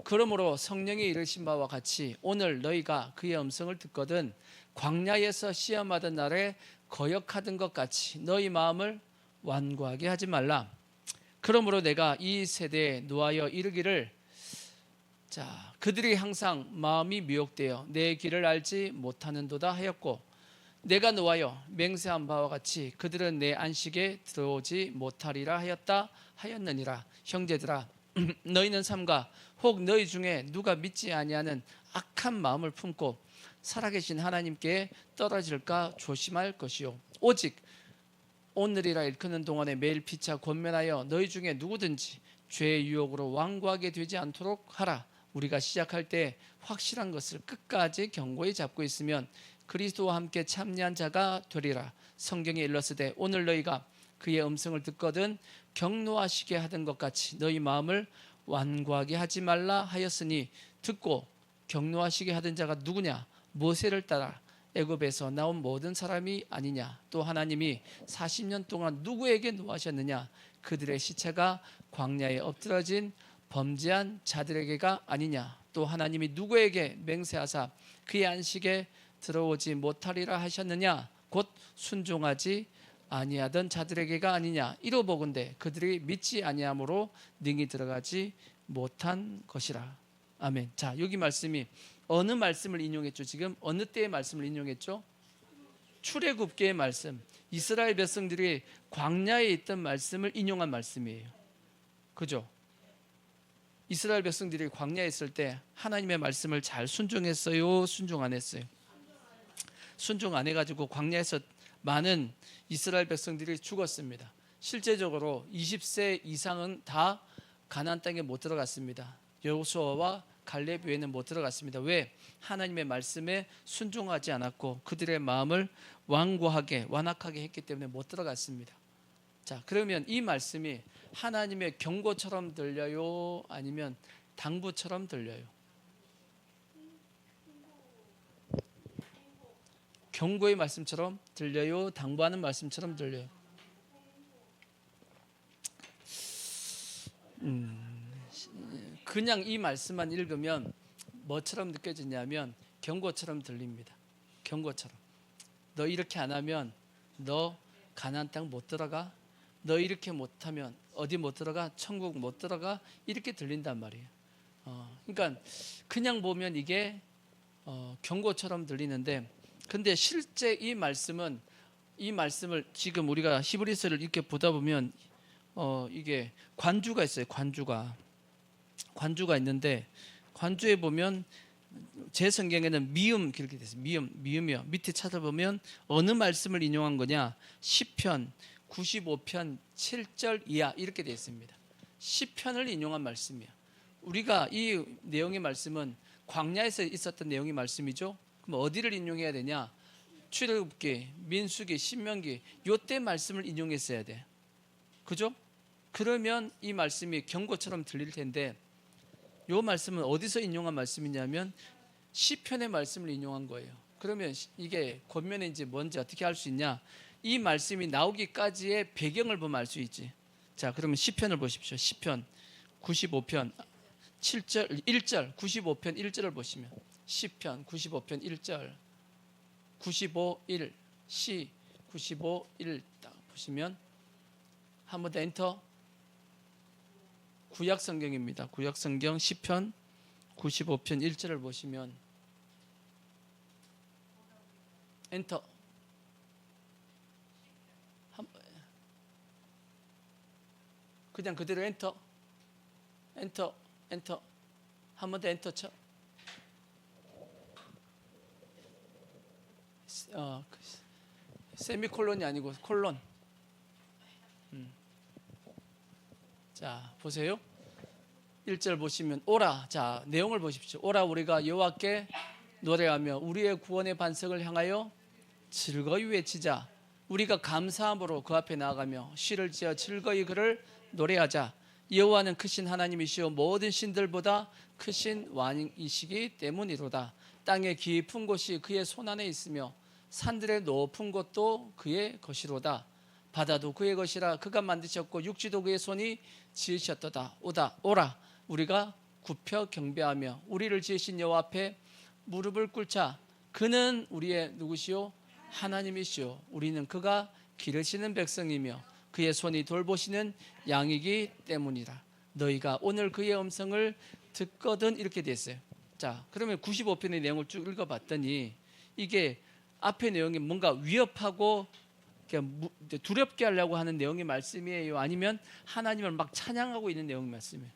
그러므로 성령이 이르신 바와 같이 오늘 너희가 그의 음성을 듣거든 광야에서 시험하던 날에 거역하던 것 같이 너희 마음을 완고하게 하지 말라. 그러므로 내가 이 세대에 노하여 이르기를, 자, 그들이 항상 마음이 미혹되어 내 길을 알지 못하는도다 하였고, 내가 노하여 맹세한 바와 같이 그들은 내 안식에 들어오지 못하리라 하였느니라. 형제들아, 너희는 삼가 혹 너희 중에 누가 믿지 아니하는 악한 마음을 품고 살아계신 하나님께 떨어질까 조심할 것이요, 오직 오늘이라 일컫는 동안에 매일 피차 권면하여 너희 중에 누구든지 죄의 유혹으로 완고하게 되지 않도록 하라. 우리가 시작할 때 확실한 것을 끝까지 견고히 잡고 있으면 그리스도와 함께 참여한 자가 되리라. 성경에 일렀으되 오늘 너희가 그의 음성을 듣거든 격노하시게 하던 것 같이 너희 마음을 완고하게 하지 말라 하였으니, 듣고 격노하시게 하던 자가 누구냐? 모세를 따라 애굽에서 나온 모든 사람이 아니냐? 또 하나님이 40년 동안 누구에게 노하셨느냐? 그들의 시체가 광야에 엎드러진 범죄한 자들에게가 아니냐? 또 하나님이 누구에게 맹세하사 그의 안식에 들어오지 못하리라 하셨느냐? 곧 순종하지 아니하던 자들에게가 아니냐? 이로보건대 그들이 믿지 아니함으로 능히 들어가지 못한 것이라. 아멘. 자, 여기 말씀이 어느 말씀을 인용했죠? 지금 어느 때의 말씀을 인용했죠? 출애굽기의 말씀, 이스라엘 백성들이 광야에 있던 말씀을 인용한 말씀이에요. 그죠? 이스라엘 백성들이 광야에 있을 때 하나님의 말씀을 잘 순종했어요? 순종 안 했어요? 순종 안 해가지고 광야에서 많은 이스라엘 백성들이 죽었습니다. 실제적으로 20세 이상은 다 가나안 땅에 못 들어갔습니다. 여호수아와 갈렙 외에는 못 들어갔습니다. 왜? 하나님의 말씀에 순종하지 않았고 그들의 마음을 완악하게 했기 때문에 못 들어갔습니다. 자, 그러면 이 말씀이 하나님의 경고처럼 들려요? 아니면 당부처럼 들려요? 경고의 말씀처럼 들려요? 당부하는 말씀처럼 들려요? 그냥 이 말씀만 읽으면 뭐처럼 느껴지냐면 경고처럼 들립니다. 경고처럼. 너 이렇게 안 하면 너 가나안 땅 못 들어가. 너 이렇게 못하면 어디 못 들어가? 천국 못 들어가. 이렇게 들린단 말이에요. 그러니까 그냥 보면 이게 경고처럼 들리는데, 근데 실제 이 말씀을 지금 우리가 히브리서를 이렇게 보다 보면 이게 관주가 있어요. 관주가 있는데, 관주에 보면 제 성경에는 미음 그렇게 됐어요. 미음이요. 밑에 찾아보면 어느 말씀을 인용한 거냐? 시편 95편 7절 이하 이렇게 되어 있습니다. 시편을 인용한 말씀이에요. 우리가 이 내용의 말씀은 광야에서 있었던 내용의 말씀이죠. 그럼 어디를 인용해야 되냐? 출애굽기, 민수기, 신명기 요때 말씀을 인용했어야 돼. 그죠? 그러면 이 말씀이 경고처럼 들릴 텐데, 요 말씀은 어디서 인용한 말씀이냐면 시편의 말씀을 인용한 거예요. 그러면 이게 권면인지 뭔지 어떻게 알 수 있냐? 이 말씀이 나오기까지의 배경을 보면 알 수 있지. 자, 그러면 시편을 보십시오. 시편 95편 7절 1절 95편 1절을 보시면, 시편 95편 1절 95일 시 95일 딱 보시면, 한번 더 엔터. 구약 성경입니다. 구약 성경 시편 95편 1절을 보시면 엔터. 그냥 그대로 엔터. 한 번 더 엔터 쳐. 세미콜론이 아니고 콜론. 자, 보세요. 1절 보시면 오라. 자, 내용을 보십시오. 오라, 우리가 여호와께 노래하며 우리의 구원의 반석을 향하여 즐거이 외치자. 우리가 감사함으로 그 앞에 나아가며 시를 지어 즐거이 그를 노래하자. 여호와는 크신 하나님이시오 모든 신들보다 크신 왕이시기 때문이로다. 땅의 깊은 곳이 그의 손안에 있으며 산들의 높은 곳도 그의 것이로다. 바다도 그의 것이라 그가 만드셨고 육지도 그의 손이 지으셨도다. 오라, 우리가 굽혀 경배하며 우리를 지으신 여호와 앞에 무릎을 꿇자. 그는 우리의 누구시오? 하나님이시오. 우리는 그가 기르시는 백성이며 그의 손이 돌보시는 양이기 때문이라. 너희가 오늘 그의 음성을 듣거든. 이렇게 됐어요. 자, 그러면 95편의 내용을 쭉 읽어봤더니 이게 앞의 내용이 뭔가 위협하고 두렵게 하려고 하는 내용의 말씀이에요? 아니면 하나님을 막 찬양하고 있는 내용의 말씀이에요?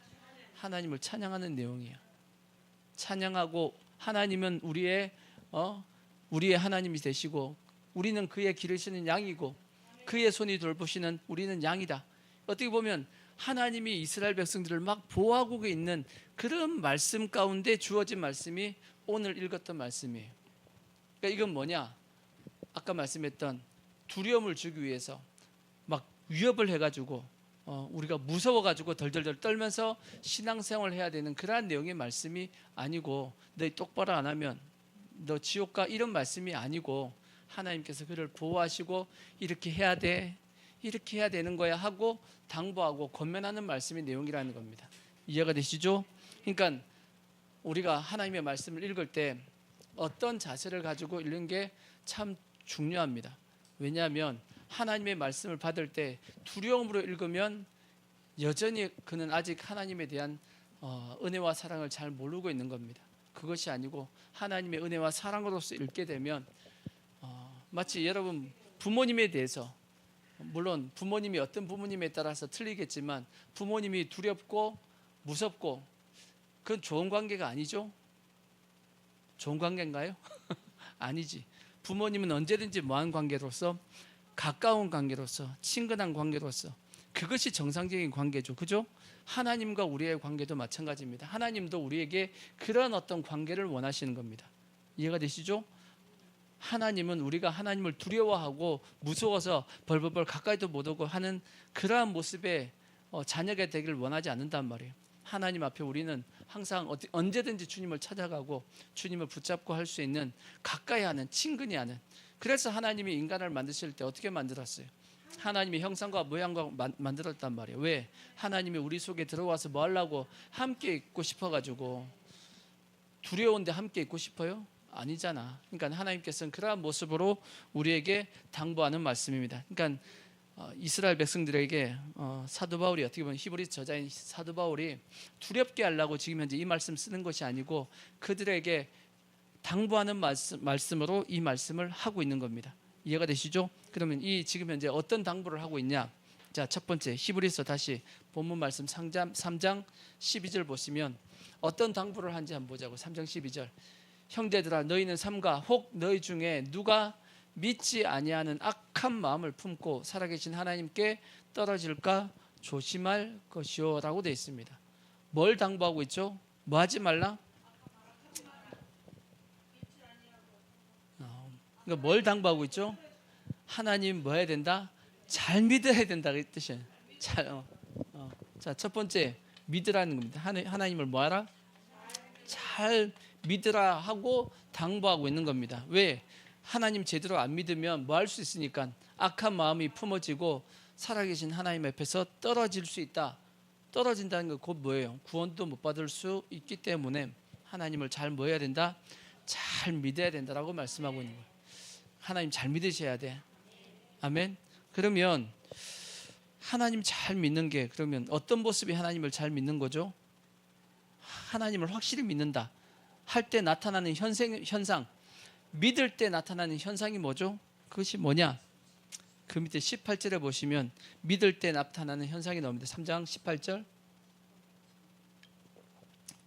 하나님을 찬양하는 내용이에요. 찬양하고, 하나님은 우리의 하나님이 되시고 우리는 그의 기르시는 양이고 그의 손이 돌보시는 우리는 양이다. 어떻게 보면 하나님이 이스라엘 백성들을 막 보호하고 있는 그런 말씀 가운데 주어진 말씀이 오늘 읽었던 말씀이에요. 그러니까 이건 뭐냐? 아까 말씀했던 두려움을 주기 위해서 막 위협을 해가지고 우리가 무서워가지고 덜덜덜 떨면서 신앙생활을 해야 되는 그러한 내용의 말씀이 아니고, 너 똑바로 안 하면 너 지옥 가, 이런 말씀이 아니고, 하나님께서 그를 보호하시고 이렇게 해야 돼, 이렇게 해야 되는 거야 하고 당부하고 권면하는 말씀의 내용이라는 겁니다. 이해가 되시죠? 그러니까 우리가 하나님의 말씀을 읽을 때 어떤 자세를 가지고 읽는 게 참 중요합니다. 왜냐하면 하나님의 말씀을 받을 때 두려움으로 읽으면 여전히 그는 아직 하나님에 대한 은혜와 사랑을 잘 모르고 있는 겁니다. 그것이 아니고 하나님의 은혜와 사랑으로서 읽게 되면 마치 여러분 부모님에 대해서, 물론 부모님이 어떤 부모님에 따라서 틀리겠지만 부모님이 두렵고 무섭고 그건 좋은 관계가 아니죠? 좋은 관계인가요? 아니지. 부모님은 언제든지 뭐한 관계로서, 가까운 관계로서, 친근한 관계로서, 그것이 정상적인 관계죠. 그죠? 하나님과 우리의 관계도 마찬가지입니다. 하나님도 우리에게 그런 어떤 관계를 원하시는 겁니다. 이해가 되시죠? 하나님은 우리가 하나님을 두려워하고 무서워서 벌벌벌 가까이도 못 오고 하는 그러한 모습의 자녀가 되기를 원하지 않는단 말이에요. 하나님 앞에 우리는 항상 언제든지 주님을 찾아가고 주님을 붙잡고 할 수 있는, 가까이 하는, 친근히 하는. 그래서 하나님이 인간을 만드실 때 어떻게 만들었어요? 하나님의 형상과 모양과 만들었단 말이에요. 왜? 하나님이 우리 속에 들어와서 뭐 하려고? 함께 있고 싶어가지고. 두려운데 함께 있고 싶어요? 아니잖아. 그러니까 하나님께서는 그러한 모습으로 우리에게 당부하는 말씀입니다. 그러니까 이스라엘 백성들에게 사도 바울이, 어떻게 보면 히브리 저자인 사도 바울이 두렵게 하려고 지금 현재 이 말씀 쓰는 것이 아니고 그들에게 당부하는 말씀으로 이 말씀을 하고 있는 겁니다. 이해가 되시죠? 그러면 이 지금 현재 어떤 당부를 하고 있냐? 자, 첫 번째 히브리서 다시 본문 말씀 3장 12절 보시면 어떤 당부를 한지 한번 보자고. 3장 12절. 형제들아, 너희는 삼가 혹 너희 중에 누가 믿지 아니하는 악한 마음을 품고 살아계신 하나님께 떨어질까 조심할 것이요 라고 되어 있습니다. 뭘 당부하고 있죠? 뭐 하지 말라? 그러니까 뭘 당부하고 있죠? 하나님 뭐 해야 된다? 잘 믿어야 된다 그 뜻이에요. 자, 첫 번째 믿으라는 겁니다. 하나님을 뭐 하라? 잘 믿으라 하고 당부하고 있는 겁니다. 왜? 하나님 제대로 안 믿으면 뭐 할 수 있으니까 악한 마음이 품어지고 살아계신 하나님 앞에서 떨어질 수 있다. 떨어진다는 건 곧 뭐예요? 구원도 못 받을 수 있기 때문에 하나님을 잘 뭐 해야 된다? 잘 믿어야 된다라고 말씀하고 있는 거예요. 하나님 잘 믿으셔야 돼. 아멘. 그러면 하나님 잘 믿는 게, 그러면 어떤 모습이 하나님을 잘 믿는 거죠? 하나님을 확실히 믿는다 할 때 나타나는 현상, 믿을 때 나타나는 현상이 뭐죠? 그것이 뭐냐? 그 밑에 18절에 보시면 믿을 때 나타나는 현상이 나옵니다. 3장 18절.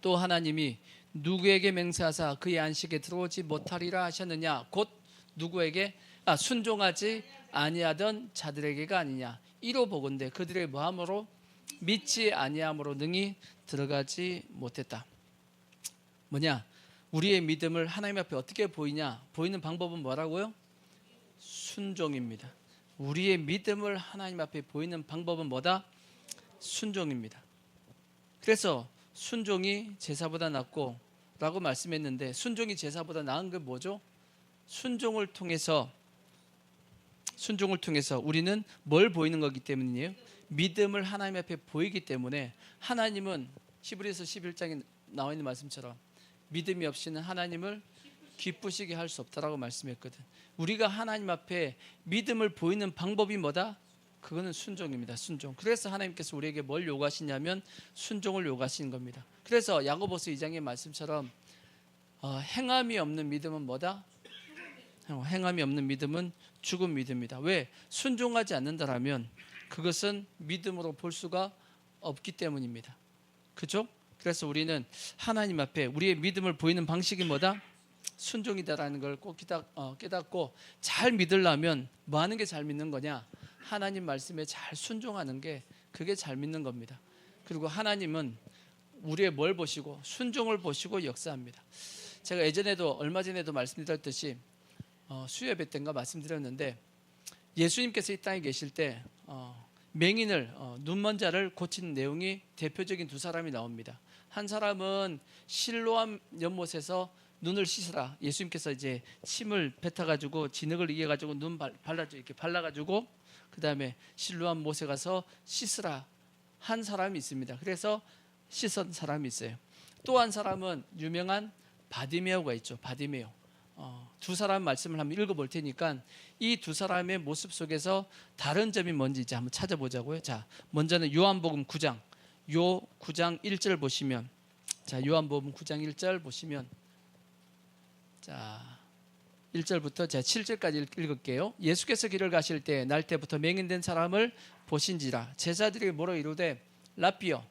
또 하나님이 누구에게 맹세하사 그의 안식에 들어오지 못하리라 하셨느냐? 곧 누구에게? 순종하지 아니하던 자들에게가 아니냐. 이로 보건대 그들의 마음으로 믿지 아니함으로 능히 들어가지 못했다. 뭐냐? 우리의 믿음을 하나님 앞에 어떻게 보이냐? 보이는 방법은 뭐라고요? 순종입니다. 우리의 믿음을 하나님 앞에 보이는 방법은 뭐다? 순종입니다. 그래서 순종이 제사보다 낫고 라고 말씀했는데, 순종이 제사보다 나은 게 뭐죠? 순종을 통해서 우리는 뭘 보이는 거기 때문이에요? 믿음을 하나님 앞에 보이기 때문에. 하나님은 히브리서 11장에 나와 있는 말씀처럼 믿음이 없이는 하나님을 기쁘시게 할 수 없다라고 말씀했거든. 우리가 하나님 앞에 믿음을 보이는 방법이 뭐다? 그거는 순종입니다. 순종. 그래서 하나님께서 우리에게 뭘 요구하시냐면 순종을 요구하시는 겁니다. 그래서 야고보서 2장의 말씀처럼 행함이 없는 믿음은 뭐다? 행함이 없는 믿음은 죽은 믿음이다. 왜? 순종하지 않는다라면 그것은 믿음으로 볼 수가 없기 때문입니다. 그죠? 그래서 우리는 하나님 앞에 우리의 믿음을 보이는 방식이 뭐다? 순종이다라는 걸 꼭 깨닫고, 잘 믿으려면 뭐 하는 게 잘 믿는 거냐? 하나님 말씀에 잘 순종하는 게, 그게 잘 믿는 겁니다. 그리고 하나님은 우리의 뭘 보시고? 순종을 보시고 역사합니다. 제가 얼마 전에도 말씀드렸듯이 수요예배 때인가 말씀드렸는데, 예수님께서 이 땅에 계실 때 맹인을, 눈먼 자를 고친 내용이 대표적인 두 사람이 나옵니다. 한 사람은 실로암 연못에서 눈을 씻으라. 예수님께서 이제 침을 뱉어가지고 진흙을 이겨가지고 눈 이렇게 발라가지고 그 다음에 실로암 못에 가서 씻으라 한 사람이 있습니다. 그래서 씻은 사람이 있어요. 또 한 사람은 유명한 바디메오가 있죠. 바디메오. 두 사람 말씀을 한번 읽어볼 테니까 이 두 사람의 모습 속에서 다른 점이 뭔지 이제 한번 찾아보자고요. 자, 먼저는 요한복음 9장 1절 보시면, 자, 요한복음 9장 1절 보시면, 자, 1절부터 제가 7절까지 읽을게요. 예수께서 길을 가실 때 날 때부터 맹인된 사람을 보신지라 제자들이 뭐로 이르되 라삐여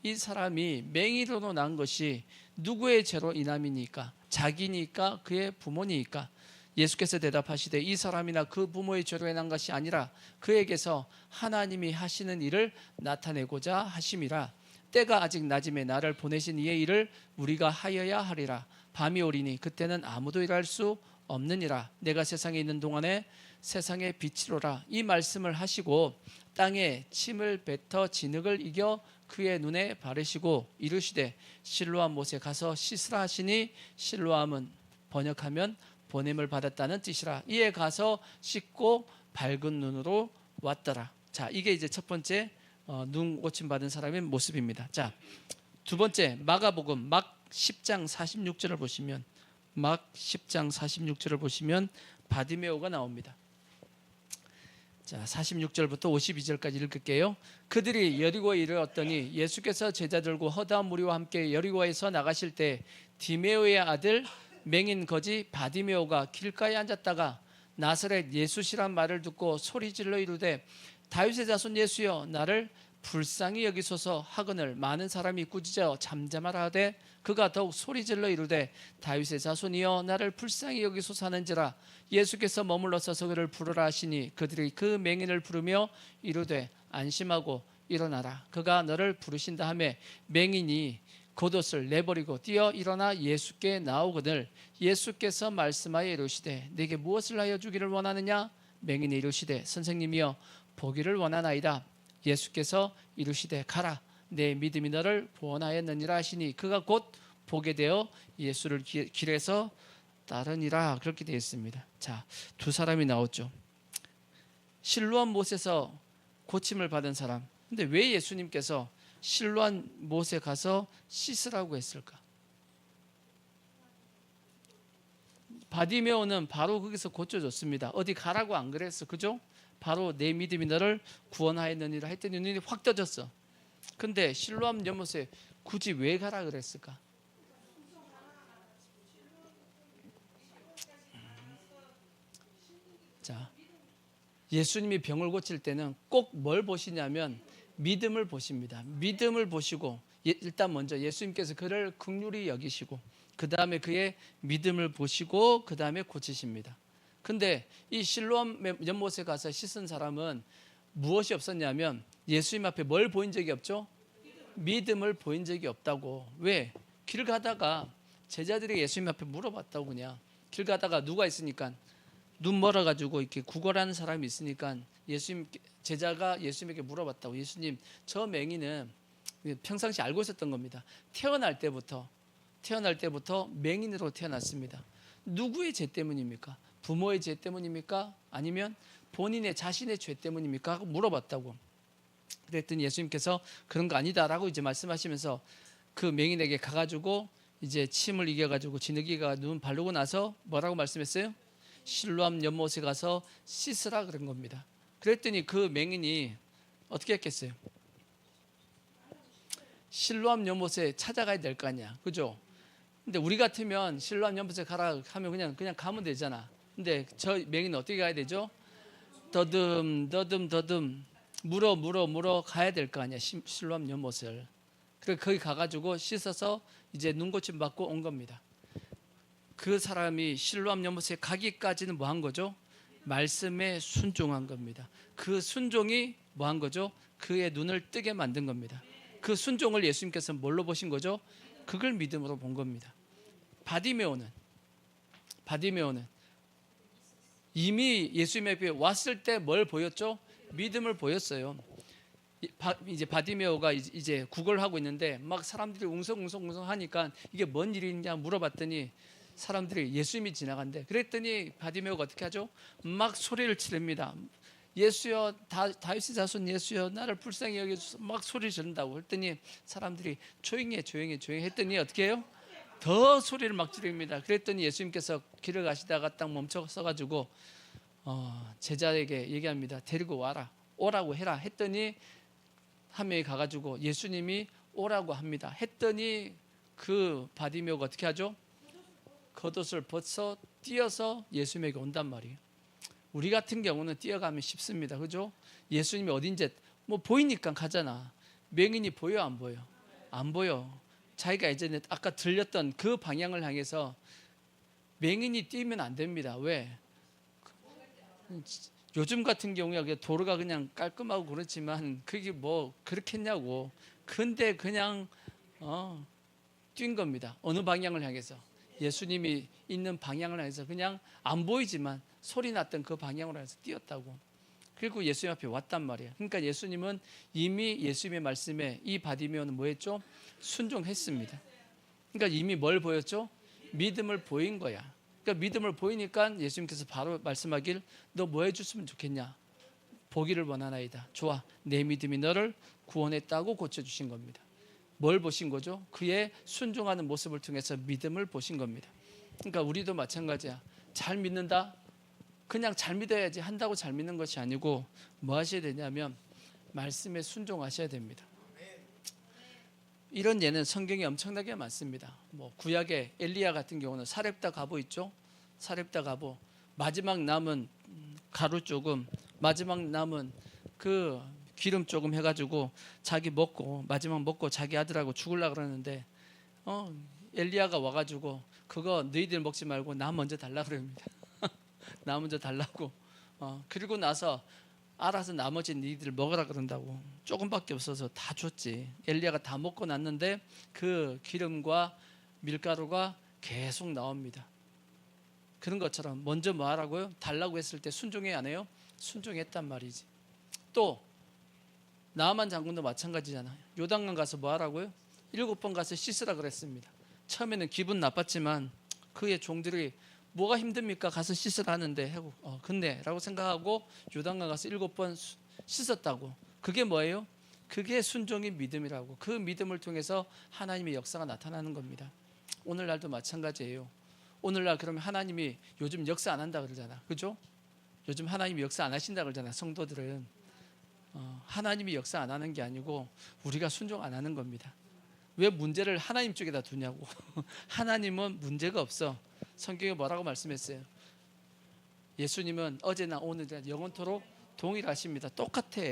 이 사람이 맹인으로 난 것이 누구의 죄로 인함이니까? 자기니까? 그의 부모니까? 예수께서 대답하시되 이 사람이나 그 부모의 죄로 인한 것이 아니라 그에게서 하나님이 하시는 일을 나타내고자 하심이라. 때가 아직 낮음에 나를 보내신 이의 일을 우리가 하여야 하리라. 밤이 오리니 그때는 아무도 일할 수 없느니라. 내가 세상에 있는 동안에 세상의 빛이로라. 이 말씀을 하시고 땅에 침을 뱉어 진흙을 이겨 그의 눈에 바르시고 이르시되 실로암 못에 가서 씻으라 하시니 실로암은 번역하면 보냄을 받았다는 뜻이라. 이에 가서 씻고 밝은 눈으로 왔더라. 자, 이게 이제 첫 번째 눈 고침 받은 사람의 모습입니다. 자, 두 번째 마가복음 막 10장 46절을 보시면 막 10장 46절을 보시면 바디메오가 나옵니다. 자, 46절부터 52절까지 읽을게요. 그들이 여리고에 이르렀더니 예수께서 제자들과 허다한 무리와 함께 여리고에서 나가실 때 디메오의 아들 맹인 거지 바디메오가 길가에 앉았다가 나사렛 예수시란 말을 듣고 소리질러 이르되 다윗의 자손 예수여 나를 불쌍히 여기소서 하거늘 많은 사람이 꾸짖어 잠잠하라 하되 그가 더욱 소리질러 이르되 다윗의 자손이여 나를 불쌍히 여기소서 하는지라. 예수께서 머물러 서서 그를 부르라 하시니 그들이 그 맹인을 부르며 이르되 안심하고 일어나라. 그가 너를 부르신다 하매 맹인이 겉옷을 내버리고 뛰어 일어나 예수께 나오거늘 예수께서 말씀하여 이르시되 내게 무엇을 하여 주기를 원하느냐. 맹인이 이르시되 선생님이여 보기를 원하나이다. 예수께서 이르시되 가라 내 믿음이 너를 구원하였느니라 하시니 그가 곧 보게 되어 예수를 길에서 따르니라. 그렇게 되어 있습니다. 자, 두 사람이 나왔죠. 실로암 못에서 고침을 받은 사람. 근데 왜 예수님께서 실로암 못에 가서 씻으라고 했을까? 바디메오는 바로 거기서 고쳐줬습니다. 어디 가라고 안 그랬어, 그죠? 바로 내 믿음이 너를 구원하였느니라 했더니 눈이 확 떠졌어. 근데 실로암 연못에 굳이 왜 가라 그랬을까? 자, 예수님이 병을 고칠 때는 꼭 뭘 보시냐면 믿음을 보십니다. 믿음을 보시고 일단 먼저 예수님께서 그를 긍휼히 여기시고 그 다음에 그의 믿음을 보시고 그 다음에 고치십니다. 근데 이 실로암 연못에 가서 씻은 사람은 무엇이 없었냐면 예수님 앞에 뭘 보인 적이 없죠? 믿음을 보인 적이 없다고. 왜? 길 가다가 제자들이 예수님 앞에 물어봤다고. 그냥 길 가다가 누가 있으니까 눈 멀어가지고 이렇게 구걸하는 사람이 있으니까 제자가 예수님에게 물어봤다고. 예수님, 저 맹인은 평상시 알고 있었던 겁니다. 태어날 때부터 맹인으로 태어났습니다. 누구의 죄 때문입니까? 부모의 죄 때문입니까? 아니면 본인의 자신의 죄 때문입니까? 하고 물어봤다고. 그랬더니 예수님께서 그런 거 아니다라고 이제 말씀하시면서 그 맹인에게 가가지고 이제 침을 이겨가지고 진흙이가 눈 바르고 나서 뭐라고 말씀했어요? 실로암 연못에 가서 씻으라 그런 겁니다. 그랬더니 그 맹인이 어떻게 했겠어요? 실로암 연못에 찾아가야 될 거 아니야, 그죠? 근데 우리 같으면 실로암 연못에 가라 하면 그냥 가면 되잖아. 근데 저 맹인은 어떻게 가야 되죠? 더듬 물어 가야 될 거 아니야, 실로암 연못을. 그래서 거기 가가지고 씻어서 이제 눈고침 받고 온 겁니다. 그 사람이 실로암 연못에 가기까지는 뭐 한 거죠? 말씀에 순종한 겁니다. 그 순종이 뭐 한 거죠? 그의 눈을 뜨게 만든 겁니다. 그 순종을 예수님께서 뭘로 보신 거죠? 그걸 믿음으로 본 겁니다. 바디메오는 이미 예수님 앞에 왔을 때 뭘 보였죠? 믿음을 보였어요. 이제 바디메오가 이제 구걸하고 있는데 막 사람들이 웅성웅성 하니까 이게 뭔 일이냐 물어봤더니 사람들이 예수님이 지나간대. 그랬더니 바디메오가 어떻게 하죠? 막 소리를 지릅니다. 예수여, 다윗의 자손 예수여, 나를 불쌍히 여겨주소서. 막 소리 지른다고 했더니 사람들이 조용히 했더니 어떻게 해요? 더 소리를 막 지릅니다. 그랬더니 예수님께서 길을 가시다가 딱 멈춰 서가지고 제자에게 얘기합니다. 데리고 와라, 오라고 해라 했더니 한 명이 가가지고 예수님이 오라고 합니다. 했더니 그 바디메오가 어떻게 하죠? 겉옷을 벗어 뛰어서 예수님에게 온단 말이에요. 우리 같은 경우는 뛰어가면 쉽습니다, 그죠? 예수님이 어딘지 뭐 보이니까 가잖아. 맹인이 보여 안 보여? 안 보여. 자기가 예전에 아까 들렸던 그 방향을 향해서 맹인이 뛰면 안 됩니다. 왜? 요즘 같은 경우에 도로가 그냥 깔끔하고 그렇지만 그게 뭐 그렇겠냐고. 근데 그냥 뛴 겁니다. 어느 방향을 향해서? 예수님이 있는 방향을 향해서 그냥 안 보이지만 소리 났던 그 방향으로 해서 뛰었다고. 그리고 예수님 앞에 왔단 말이에요. 그러니까 예수님은 이미 예수님의 말씀에 이 바디메오는 뭐 했죠? 순종했습니다. 그러니까 이미 뭘 보였죠? 믿음을 보인 거야. 그러니까 믿음을 보이니까 예수님께서 바로 말씀하길 너 뭐 해줬으면 좋겠냐? 보기를 원하나이다. 좋아. 내 믿음이 너를 구원했다고 고쳐주신 겁니다. 뭘 보신 거죠? 그의 순종하는 모습을 통해서 믿음을 보신 겁니다. 그러니까 우리도 마찬가지야. 잘 믿는다? 그냥 잘 믿어야지 한다고 잘 믿는 것이 아니고 뭐 하셔야 되냐면 말씀에 순종하셔야 됩니다. 이런 예는 성경에 엄청나게 많습니다. 뭐 구약의 엘리야 같은 경우는 사렙다 가보 있죠. 사렙다 가보 마지막 남은 가루 조금, 마지막 남은 그 기름 조금 해가지고 자기 먹고 마지막 먹고 자기 아들하고 죽으려고 그러는데 엘리야가 와가지고 그거 너희들 먹지 말고 나 먼저 달라 그럽니다. 나 먼저 달라고. 그리고 나서 알아서 나머지 너희들 먹으라 그런다고. 조금밖에 없어서 다 줬지. 엘리야가 다 먹고 났는데 그 기름과 밀가루가 계속 나옵니다. 그런 것처럼 먼저 뭐 하라고요? 달라고 했을 때 순종해 안 해요? 순종했단 말이지. 또 나아만 장군도 마찬가지잖아요. 요단강 가서 뭐 하라고요? 7번 가서 씻으라 그랬습니다. 처음에는 기분 나빴지만 그의 종들이 뭐가 힘듭니까? 가서 씻으라 하는데 근데 라고 생각하고 요단강 가서 7번 씻었다고. 그게 뭐예요? 그게 순종의 믿음이라고. 그 믿음을 통해서 하나님의 역사가 나타나는 겁니다. 오늘날도 마찬가지예요. 오늘날 그러면 하나님이 요즘 역사 안 한다 그러잖아. 그죠? 요즘 하나님이 역사 안 하신다 그러잖아. 성도들은 하나님이 역사 안 하는 게 아니고 우리가 순종 안 하는 겁니다. 왜 문제를 하나님 쪽에다 두냐고. 하나님은 문제가 없어. 성경에 뭐라고 말씀했어요? 예수님은 어제나 오늘이나 영원토록 동일하십니다. 똑같아.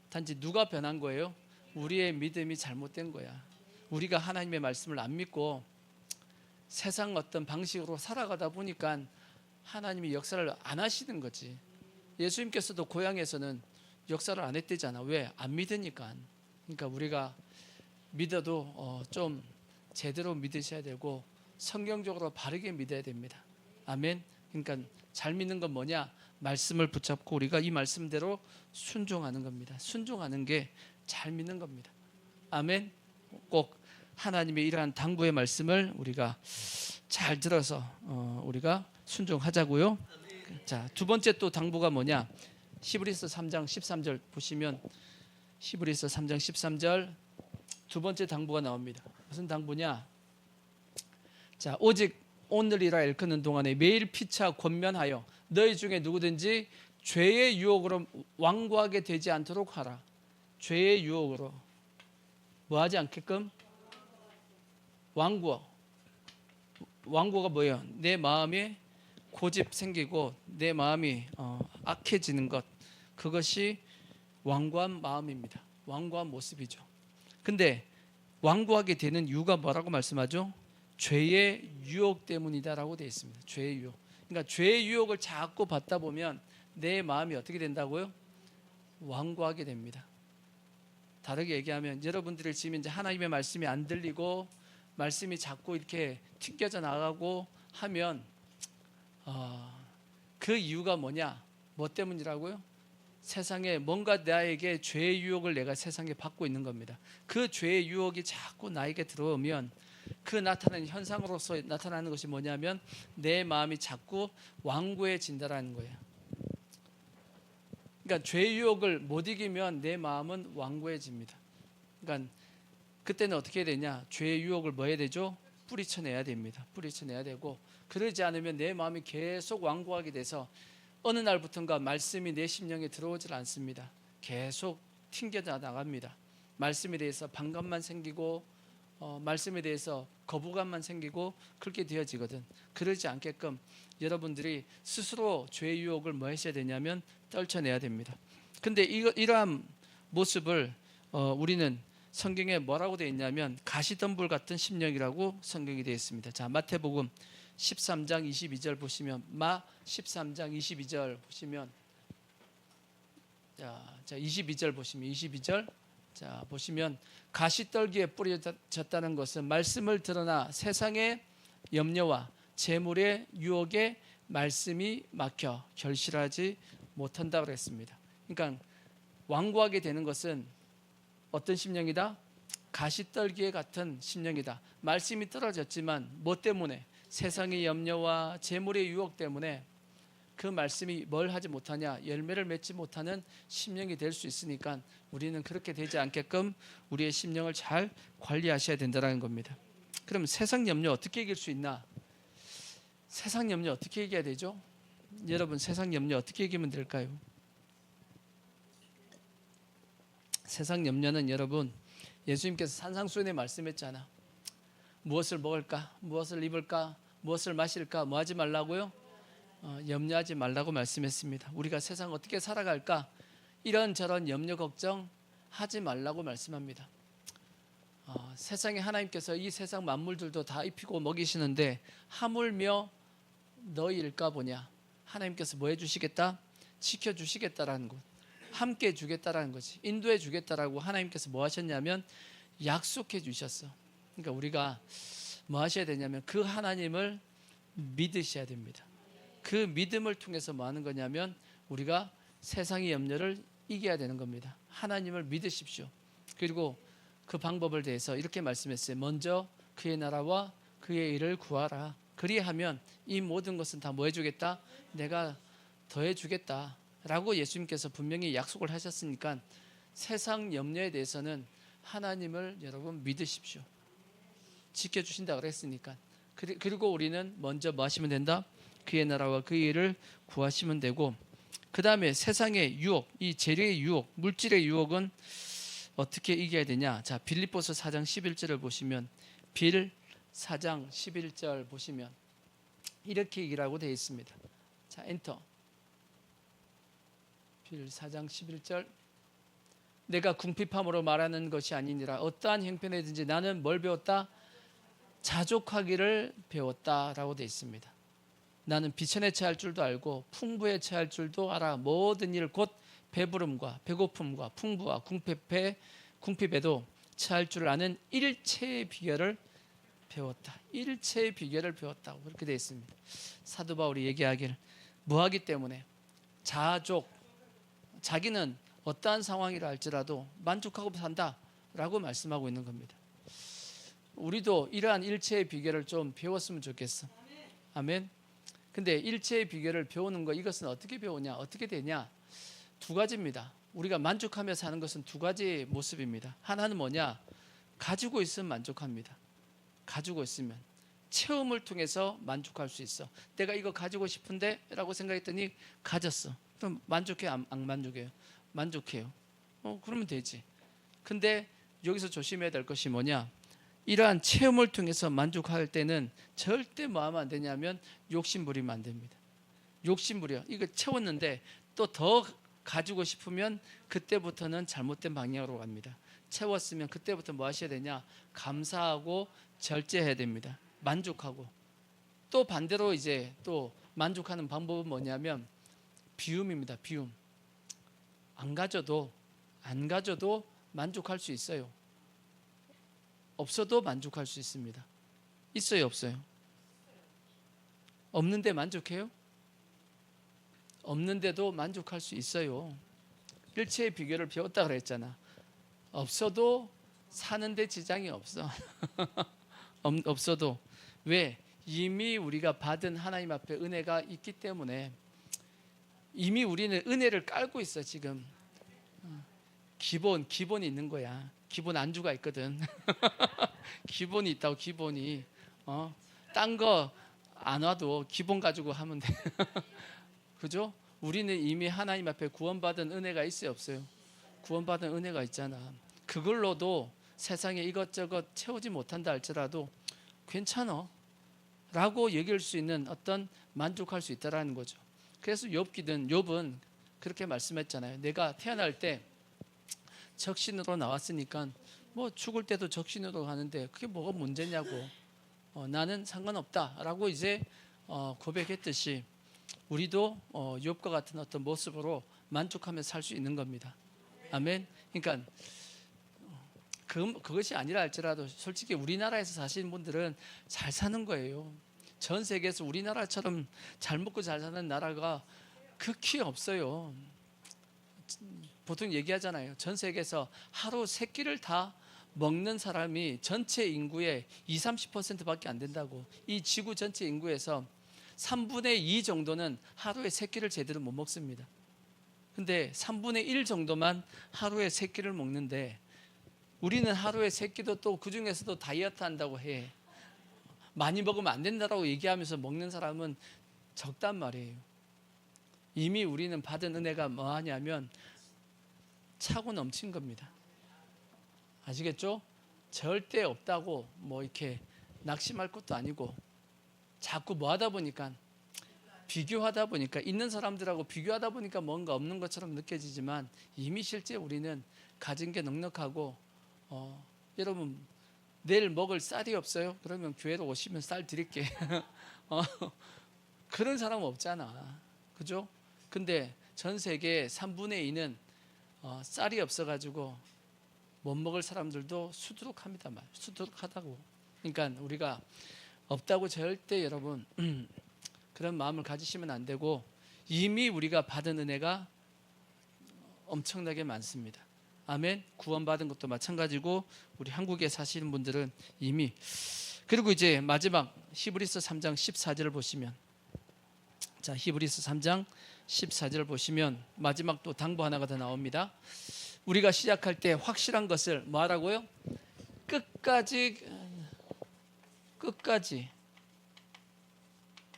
단지 누가 변한 거예요? 우리의 믿음이 잘못된 거야. 우리가 하나님의 말씀을 안 믿고 세상 어떤 방식으로 살아가다 보니까 하나님이 역사를 안 하시는 거지. 예수님께서도 고향에서는 역사를 안 했대잖아. 왜? 안 믿으니까. 그러니까 우리가 믿어도 좀 제대로 믿으셔야 되고 성경적으로 바르게 믿어야 됩니다. 아멘. 그러니까 잘 믿는 건 뭐냐? 말씀을 붙잡고 우리가 이 말씀대로 순종하는 겁니다. 순종하는 게 잘 믿는 겁니다. 아멘. 꼭 하나님의 이러한 당부의 말씀을 우리가 잘 들어서 우리가 순종하자고요. 자, 두 번째 또 당부가 뭐냐? 히브리서 3장 13절 보시면 히브리서 3장 13절 두 번째 당부가 나옵니다. 무슨 당부냐? 자, 오직 오늘이라 일컫는 동안에 매일 피차 권면하여 너희 중에 누구든지 죄의 유혹으로 완고하게 되지 않도록 하라. 죄의 유혹으로 뭐 하지 않게끔? 완고가 뭐예요? 내 마음에 고집 생기고 내 마음이 악해지는 것, 그것이 완고한 마음입니다. 완고한 모습이죠. 근데 완고하게 되는 이유가 뭐라고 말씀하죠? 죄의 유혹 때문이다라고 되어 있습니다. 죄의 유혹. 그러니까 죄의 유혹을 자꾸 받다 보면 내 마음이 어떻게 된다고요? 완고하게 됩니다. 다르게 얘기하면 여러분들이 지금 이제 하나님의 말씀이 안 들리고 말씀이 자꾸 이렇게 튕겨져 나가고 하면 그 이유가 뭐냐? 뭐 때문이라고요? 세상에 뭔가 나에게 죄의 유혹을 내가 세상에 받고 있는 겁니다. 그 죄의 유혹이 자꾸 나에게 들어오면 그 나타나는 현상으로서 나타나는 것이 뭐냐면 내 마음이 자꾸 완고해진다라는 거예요. 그러니까 죄의 유혹을 못 이기면 내 마음은 완고해집니다. 그러니까 그때는 어떻게 해야 되냐? 죄의 유혹을 뭐 해야 되죠? 뿌리쳐내야 됩니다. 뿌리쳐내야 되고 그러지 않으면 내 마음이 계속 완고하게 돼서 어느 날부턴가 말씀이 내 심령에 들어오질 않습니다. 계속 튕겨져 나갑니다. 말씀에 대해서 반감만 생기고 말씀에 대해서 거부감만 생기고 그렇게 되어지거든. 그러지 않게끔 여러분들이 스스로 죄의 유혹을 뭐 하셔야 되냐면 떨쳐내야 됩니다. 근데 이러한 모습을 우리는 성경에 뭐라고 되어 있냐면 가시덤불 같은 심령이라고 성경이 되어 있습니다. 자, 마태복음 13장 22절 보시면, 마 13장 22절 보시면, 자 22절 보시면, 22절 자 보시면, 가시떨기에 뿌려졌다는 것은 말씀을 드러나 세상의 염려와 재물의 유혹에 말씀이 막혀 결실하지 못한다고 그랬습니다. 그러니까 완고하게 되는 것은 어떤 심령이다? 가시떨기에 같은 심령이다. 말씀이 떨어졌지만 뭐 때문에? 세상의 염려와 재물의 유혹 때문에 그 말씀이 뭘 하지 못하냐? 열매를 맺지 못하는 심령이 될 수 있으니까 우리는 그렇게 되지 않게끔 우리의 심령을 잘 관리하셔야 된다는 겁니다. 그럼 세상 염려 어떻게 이길 수 있나? 세상 염려 어떻게 이겨야 되죠? 여러분, 세상 염려 어떻게 이기면 될까요? 세상 염려는 여러분, 예수님께서 산상수훈에 말씀했잖아. 무엇을 먹을까? 무엇을 입을까? 무엇을 마실까? 뭐 하지 말라고요? 염려하지 말라고 말씀했습니다. 우리가 세상 어떻게 살아갈까? 이런저런 염려 걱정 하지 말라고 말씀합니다. 세상에 하나님께서 이 세상 만물들도 다 입히고 먹이시는데 하물며 너희 일까 보냐? 하나님께서 뭐 해주시겠다? 지켜주시겠다라는 것, 함께 주겠다라는 거지. 인도해 주겠다라고 하나님께서 뭐 하셨냐면 약속해 주셨어. 그러니까 우리가 뭐 하셔야 되냐면 그 하나님을 믿으셔야 됩니다. 그 믿음을 통해서 뭐 하는 거냐면 우리가 세상의 염려를 이겨야 되는 겁니다. 하나님을 믿으십시오. 그리고 그 방법을 대해서 이렇게 말씀했어요. 먼저 그의 나라와 그의 일을 구하라. 그리하면 이 모든 것은 다 뭐 해주겠다? 내가 더해주겠다 라고 예수님께서 분명히 약속을 하셨으니까 세상 염려에 대해서는 하나님을 여러분 믿으십시오. 지켜주신다고 그랬으니까. 그리고 우리는 먼저 뭐 하시면 된다? 그의 나라와 그의 일을 구하시면 되고, 그 다음에 세상의 유혹, 이 재료의 유혹, 물질의 유혹은 어떻게 이겨야 되냐? 자, 빌립보서 4장 11절을 보시면, 빌 4장 11절 보시면 이렇게 이기라고 되어 있습니다. 자, 엔터. 빌 4장 11절. 내가 궁핍함으로 말하는 것이 아니니라. 어떠한 형편이든지 나는 뭘 배웠다? 자족하기를 배웠다라고 되어 있습니다. 나는 비천에 처할 줄도 알고 풍부에 처할 줄도 알아. 모든 일 곧 배부름과 배고픔과 풍부와 궁핍에도 처할 줄 아는 일체의 비결을 배웠다. 일체의 비결을 배웠다고 그렇게 되어 있습니다. 사도 바울이 얘기하길 뭐하기 때문에 자족, 자기는 어떠한 상황이라 할지라도 만족하고 산다라고 말씀하고 있는 겁니다. 우리도 이러한 일체의 비결을 좀 배웠으면 좋겠어. 아멘. 근데 일체의 비결을 배우는 거, 이것은 어떻게 배우냐? 어떻게 되냐? 두 가지입니다. 우리가 만족하며 사는 것은 두 가지 모습입니다. 하나는 뭐냐? 가지고 있으면 만족합니다. 가지고 있으면 체험을 통해서 만족할 수 있어. 내가 이거 가지고 싶은데 라고 생각했더니 가졌어. 그럼 만족해요? 안 만족해요? 만족해요. 그러면 되지. 근데 여기서 조심해야 될 것이 뭐냐? 이러한 체험을 통해서 만족할 때는 절대 뭐 하면 안 되냐면 욕심 부리면 안 됩니다. 욕심 부려. 이거 채웠는데 또 더 가지고 싶으면 그때부터는 잘못된 방향으로 갑니다. 채웠으면 그때부터 뭐 하셔야 되냐? 감사하고 절제해야 됩니다. 만족하고. 또 반대로 이제 또 만족하는 방법은 뭐냐면 비움입니다. 비움. 안 가져도 만족할 수 있어요. 없어도 만족할 수 있습니다. 있어요, 없어요? 없는데 만족해요? 없는데도 만족할 수 있어요. 일체의 비결을 배웠다 그랬잖아. 없어도 사는데 지장이 없어. 없어도. 왜? 이미 우리가 받은 하나님 앞에 은혜가 있기 때문에. 이미 우리는 은혜를 깔고 있어. 지금 기본이 있는 거야. 기본 안주가 있거든. 기본이 있다고. 기본이 딴 거 안 와도 기본 가지고 하면 돼. 그죠? 우리는 이미 하나님 앞에 구원받은 은혜가 있어요, 없어요? 구원받은 은혜가 있잖아. 그걸로도 세상에 이것저것 채우지 못한다 할지라도 괜찮아 라고 얘기할 수 있는 어떤 만족할 수 있다라는 거죠. 그래서 욥은 그렇게 말씀했잖아요. 내가 태어날 때 적신으로 나왔으니까 뭐 죽을 때도 적신으로 가는데 그게 뭐가 문제냐고. 나는 상관없다라고 이제 고백했듯이 우리도 욥과 같은 어떤 모습으로 만족하며 살 수 있는 겁니다. 아멘. 그러니까 그것이 아니라 할지라도 솔직히 우리나라에서 사시는 분들은 잘 사는 거예요. 전 세계에서 우리나라처럼 잘 먹고 잘 사는 나라가 극히 없어요. 보통 얘기하잖아요. 전 세계에서 하루 3끼를 다 먹는 사람이 전체 인구의 20-30%밖에 안 된다고. 이 지구 전체 인구에서 3분의 2 정도는 하루에 3끼를 제대로 못 먹습니다. 근데 3분의 1 정도만 하루에 3끼를 먹는데 우리는 하루에 3끼도 또 그중에서도 다이어트 한다고 해. 많이 먹으면 안 된다고 얘기하면서 먹는 사람은 적단 말이에요. 이미 우리는 받은 은혜가 뭐하냐면 차고 넘친 겁니다. 아시겠죠? 절대 없다고 뭐 이렇게 낙심할 것도 아니고 자꾸 뭐 하다 보니까 비교하다 보니까 있는 사람들하고 비교하다 보니까 뭔가 없는 것처럼 느껴지지만 이미 실제 우리는 가진 게 넉넉하고 여러분 내일 먹을 쌀이 없어요? 그러면 교회로 오시면 쌀 드릴게. 그런 사람은 없잖아. 그죠? 근데 전 세계 3분의 2는 쌀이 없어가지고 못 먹을 사람들도 수두룩합니다. 수두룩하다고. 그러니까 우리가 없다고 절대 여러분 그런 마음을 가지시면 안 되고 이미 우리가 받은 은혜가 엄청나게 많습니다. 아멘. 구원받은 것도 마찬가지고 우리 한국에 사시는 분들은 이미. 그리고 이제 마지막 히브리서 3장 14절을 보시면, 자 히브리서 3장 14절 보시면 마지막 또 당부 하나가 더 나옵니다. 우리가 시작할 때 확실한 것을 뭐 하라고요? 끝까지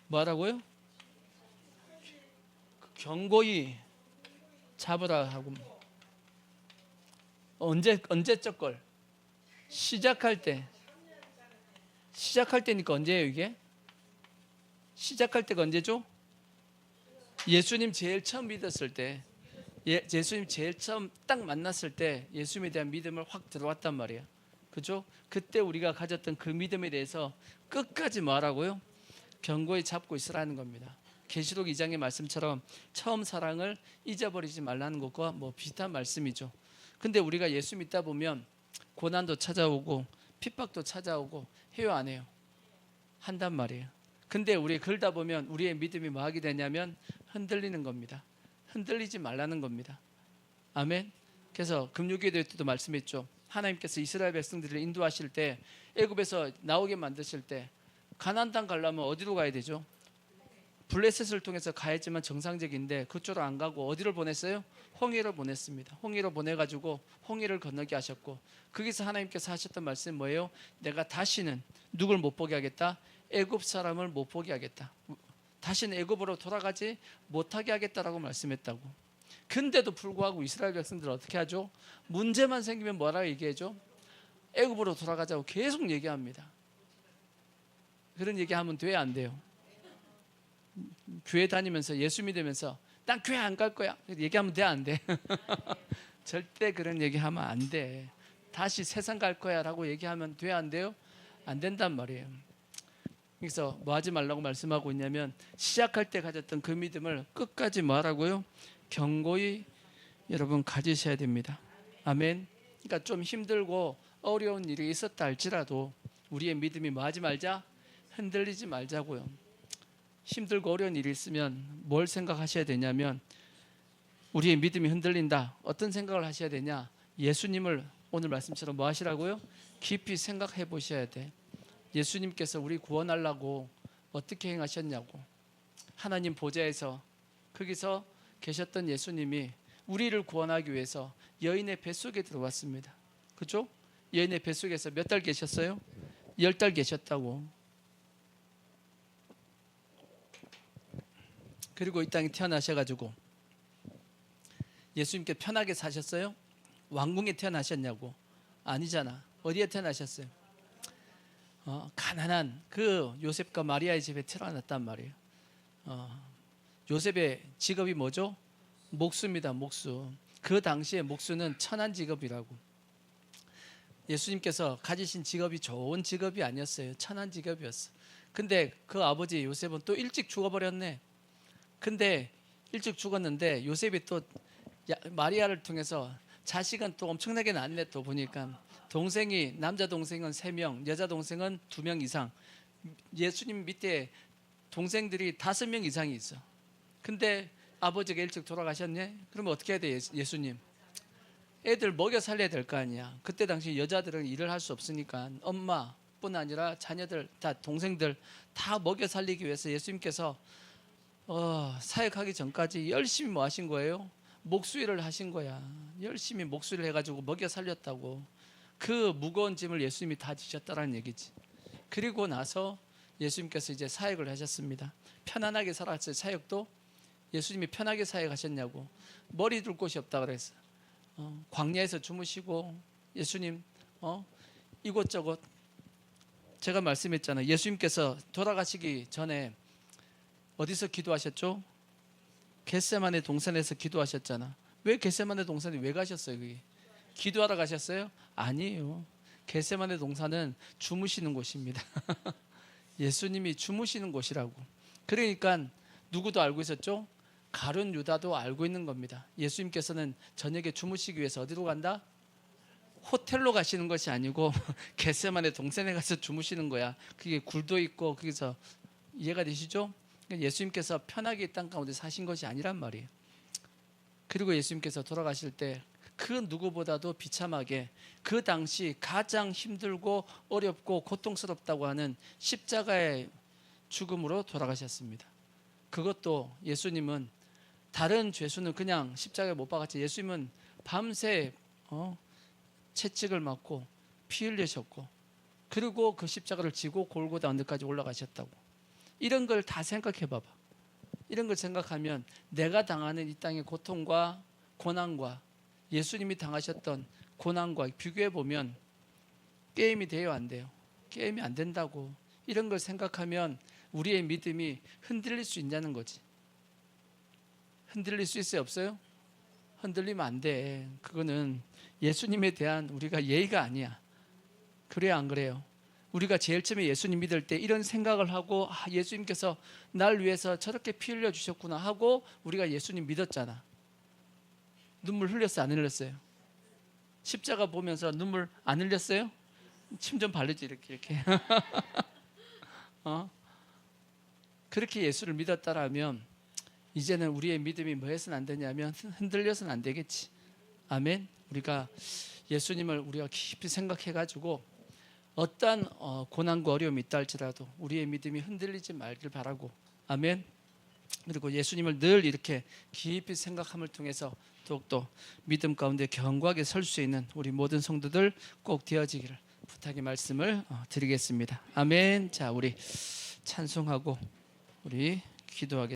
뭐 하라고요? 견고히 잡으라 하고. 언제적 걸? 시작할 때니까 언제예요 이게? 시작할 때가 언제죠? 예수님 제일 처음 믿었을 때, 예수님 제일 처음 딱 만났을 때 예수님에 대한 믿음을 확 들어왔단 말이에요. 그죠? 그때 우리가 가졌던 그 믿음에 대해서 끝까지 뭐하라고요? 견고히 잡고 있으라는 겁니다. 계시록 2장의 말씀처럼 처음 사랑을 잊어버리지 말라는 것과 뭐 비슷한 말씀이죠. 근데 우리가 예수 믿다 보면 고난도 찾아오고 핍박도 찾아오고 해요 안 해요? 한단 말이에요. 근데 우리 걸다 보면 우리의 믿음이 뭐 하게 되냐면 흔들리는 겁니다. 흔들리지 말라는 겁니다. 아멘. 그래서 금요기도 때도 말씀했죠. 하나님께서 이스라엘 백성들을 인도하실 때 애굽에서 나오게 만드실 때 가나안 땅 가려면 어디로 가야 되죠? 블레셋을 통해서 가야지만 정상적인데 그쪽으로 안 가고 어디를 보냈어요? 홍해를 보냈습니다. 홍해로 보내가지고 홍해를 건너게 하셨고 거기서 하나님께서 하셨던 말씀이 뭐예요? 내가 다시는 누굴 못 보게 하겠다? 애굽 사람을 못 보게 하겠다. 다시는 애굽으로 돌아가지 못하게 하겠다라고 말씀했다고. 근데도 불구하고 이스라엘 백성들은 어떻게 하죠? 문제만 생기면 뭐라고 얘기해줘? 애굽으로 돌아가자고 계속 얘기합니다. 그런 얘기하면 돼? 안 돼요? 교회 다니면서 예수 믿으면서 난 교회 안 갈 거야 얘기하면 돼? 안 돼? 절대 그런 얘기하면 안 돼. 다시 세상 갈 거야 라고 얘기하면 돼? 안 돼요? 안 된단 말이에요. 그래서 뭐 하지 말라고 말씀하고 있냐면 시작할 때 가졌던 그 믿음을 끝까지 뭐 하라고요? 견고히 여러분 가지셔야 됩니다. 아멘. 그러니까 좀 힘들고 어려운 일이 있었다 할지라도 우리의 믿음이 뭐 하지 말자? 흔들리지 말자고요. 힘들고 어려운 일이 있으면 뭘 생각하셔야 되냐면 우리의 믿음이 흔들린다. 어떤 생각을 하셔야 되냐? 예수님을 오늘 말씀처럼 뭐 하시라고요? 깊이 생각해 보셔야 돼. 예수님께서 우리 구원하려고 어떻게 행하셨냐고. 하나님 보좌에서 거기서 계셨던 예수님이 우리를 구원하기 위해서 여인의 뱃속에 들어왔습니다. 그죠? 여인의 뱃속에서 몇 달 계셨어요? 10달 계셨다고. 그리고 이 땅에 태어나셔가지고 예수님께 편하게 사셨어요? 왕궁에 태어나셨냐고. 아니잖아. 어디에 태어나셨어요? 가난한 그 요셉과 마리아의 집에 태어났단 말이에요. 요셉의 직업이 뭐죠? 목수입니다. 목수. 그 당시에 목수는 천한 직업이라고. 예수님께서 가지신 직업이 좋은 직업이 아니었어요. 천한 직업이었어. 근데 그 아버지 요셉은 또 일찍 죽어버렸네. 근데 일찍 죽었는데 요셉이 또 마리아를 통해서 자식은 또 엄청나게 낳네. 또 보니까 동생이, 남자 동생은 3명, 여자 동생은 2명 이상, 예수님 밑에 동생들이 5명 이상이 있어. 근데 아버지가 일찍 돌아가셨네. 그러면 어떻게 해야 돼? 예수님 애들 먹여 살려야 될 거 아니야. 그때 당시 여자들은 일을 할 수 없으니까 엄마뿐 아니라 자녀들 다, 동생들 다 먹여 살리기 위해서 예수님께서 사역하기 전까지 열심히 뭐 하신 거예요? 목수일을 하신 거야. 열심히 목수를 해가지고 먹여 살렸다고. 그 무거운 짐을 예수님이 다 지셨다라는 얘기지. 그리고 나서 예수님께서 이제 사역을 하셨습니다. 편안하게 살았어요. 사역도 예수님이 편하게 사역하셨냐고. 머리 둘 곳이 없다 그랬어. 광야에서 주무시고 예수님 이곳저곳. 제가 말씀했잖아요. 예수님께서 돌아가시기 전에 어디서 기도하셨죠? 겟세마네 동산에서 기도하셨잖아. 왜 겟세마네 동산에 왜 가셨어요? 그게 기도하러 가셨어요? 아니에요. 겟세마네 동산은 주무시는 곳입니다. 예수님이 주무시는 곳이라고. 그러니까 누구도 알고 있었죠? 가룟 유다도 알고 있는 겁니다. 예수님께서는 저녁에 주무시기 위해서 어디로 간다? 호텔로 가시는 것이 아니고 겟세마네 동산에 가서 주무시는 거야. 그게 굴도 있고. 거기서 이해가 되시죠? 예수님께서 편하게 이 땅 가운데 사신 것이 아니란 말이에요. 그리고 예수님께서 돌아가실 때 그 누구보다도 비참하게 그 당시 가장 힘들고 어렵고 고통스럽다고 하는 십자가의 죽음으로 돌아가셨습니다. 그것도 예수님은 다른 죄수는 그냥 십자가에 못 박았지. 예수님은 밤새 채찍을 맞고 피 흘리셨고, 그리고 그 십자가를 지고 골고다 언덕까지 올라가셨다고. 이런 걸 다 생각해 봐봐. 이런 걸 생각하면 내가 당하는 이 땅의 고통과 고난과 예수님이 당하셨던 고난과 비교해 보면 게임이 돼요, 안 돼요? 게임이 안 된다고. 이런 걸 생각하면 우리의 믿음이 흔들릴 수 있냐는 거지. 흔들릴 수 있어요, 없어요? 흔들리면 안 돼. 그거는 예수님에 대한 우리가 예의가 아니야. 그래요, 안 그래요? 우리가 제일 처음에 예수님 믿을 때 이런 생각을 하고 예수님께서 날 위해서 저렇게 피 흘려 주셨구나 하고 우리가 예수님 믿었잖아. 눈물 흘렸어요, 안 흘렸어요? 십자가 보면서 눈물 안 흘렸어요? 침 좀 바르지, 이렇게 그렇게 예수를 믿었다라면 이제는 우리의 믿음이 뭐 해서는 안 되냐면 흔들려서는 안 되겠지. 아멘. 우리가 예수님을 우리가 깊이 생각해가지고 어떠한 고난과 어려움이 있다 할지라도 우리의 믿음이 흔들리지 말길 바라고. 아멘. 그리고 예수님을 늘 이렇게 깊이 생각함을 통해서 더욱더 믿음 가운데 견고하게 설 수 있는 우리 모든 성도들 꼭 되어지기를 부탁의 말씀을 드리겠습니다. 아멘. 자, 우리 찬송하고 우리 기도하겠습니다.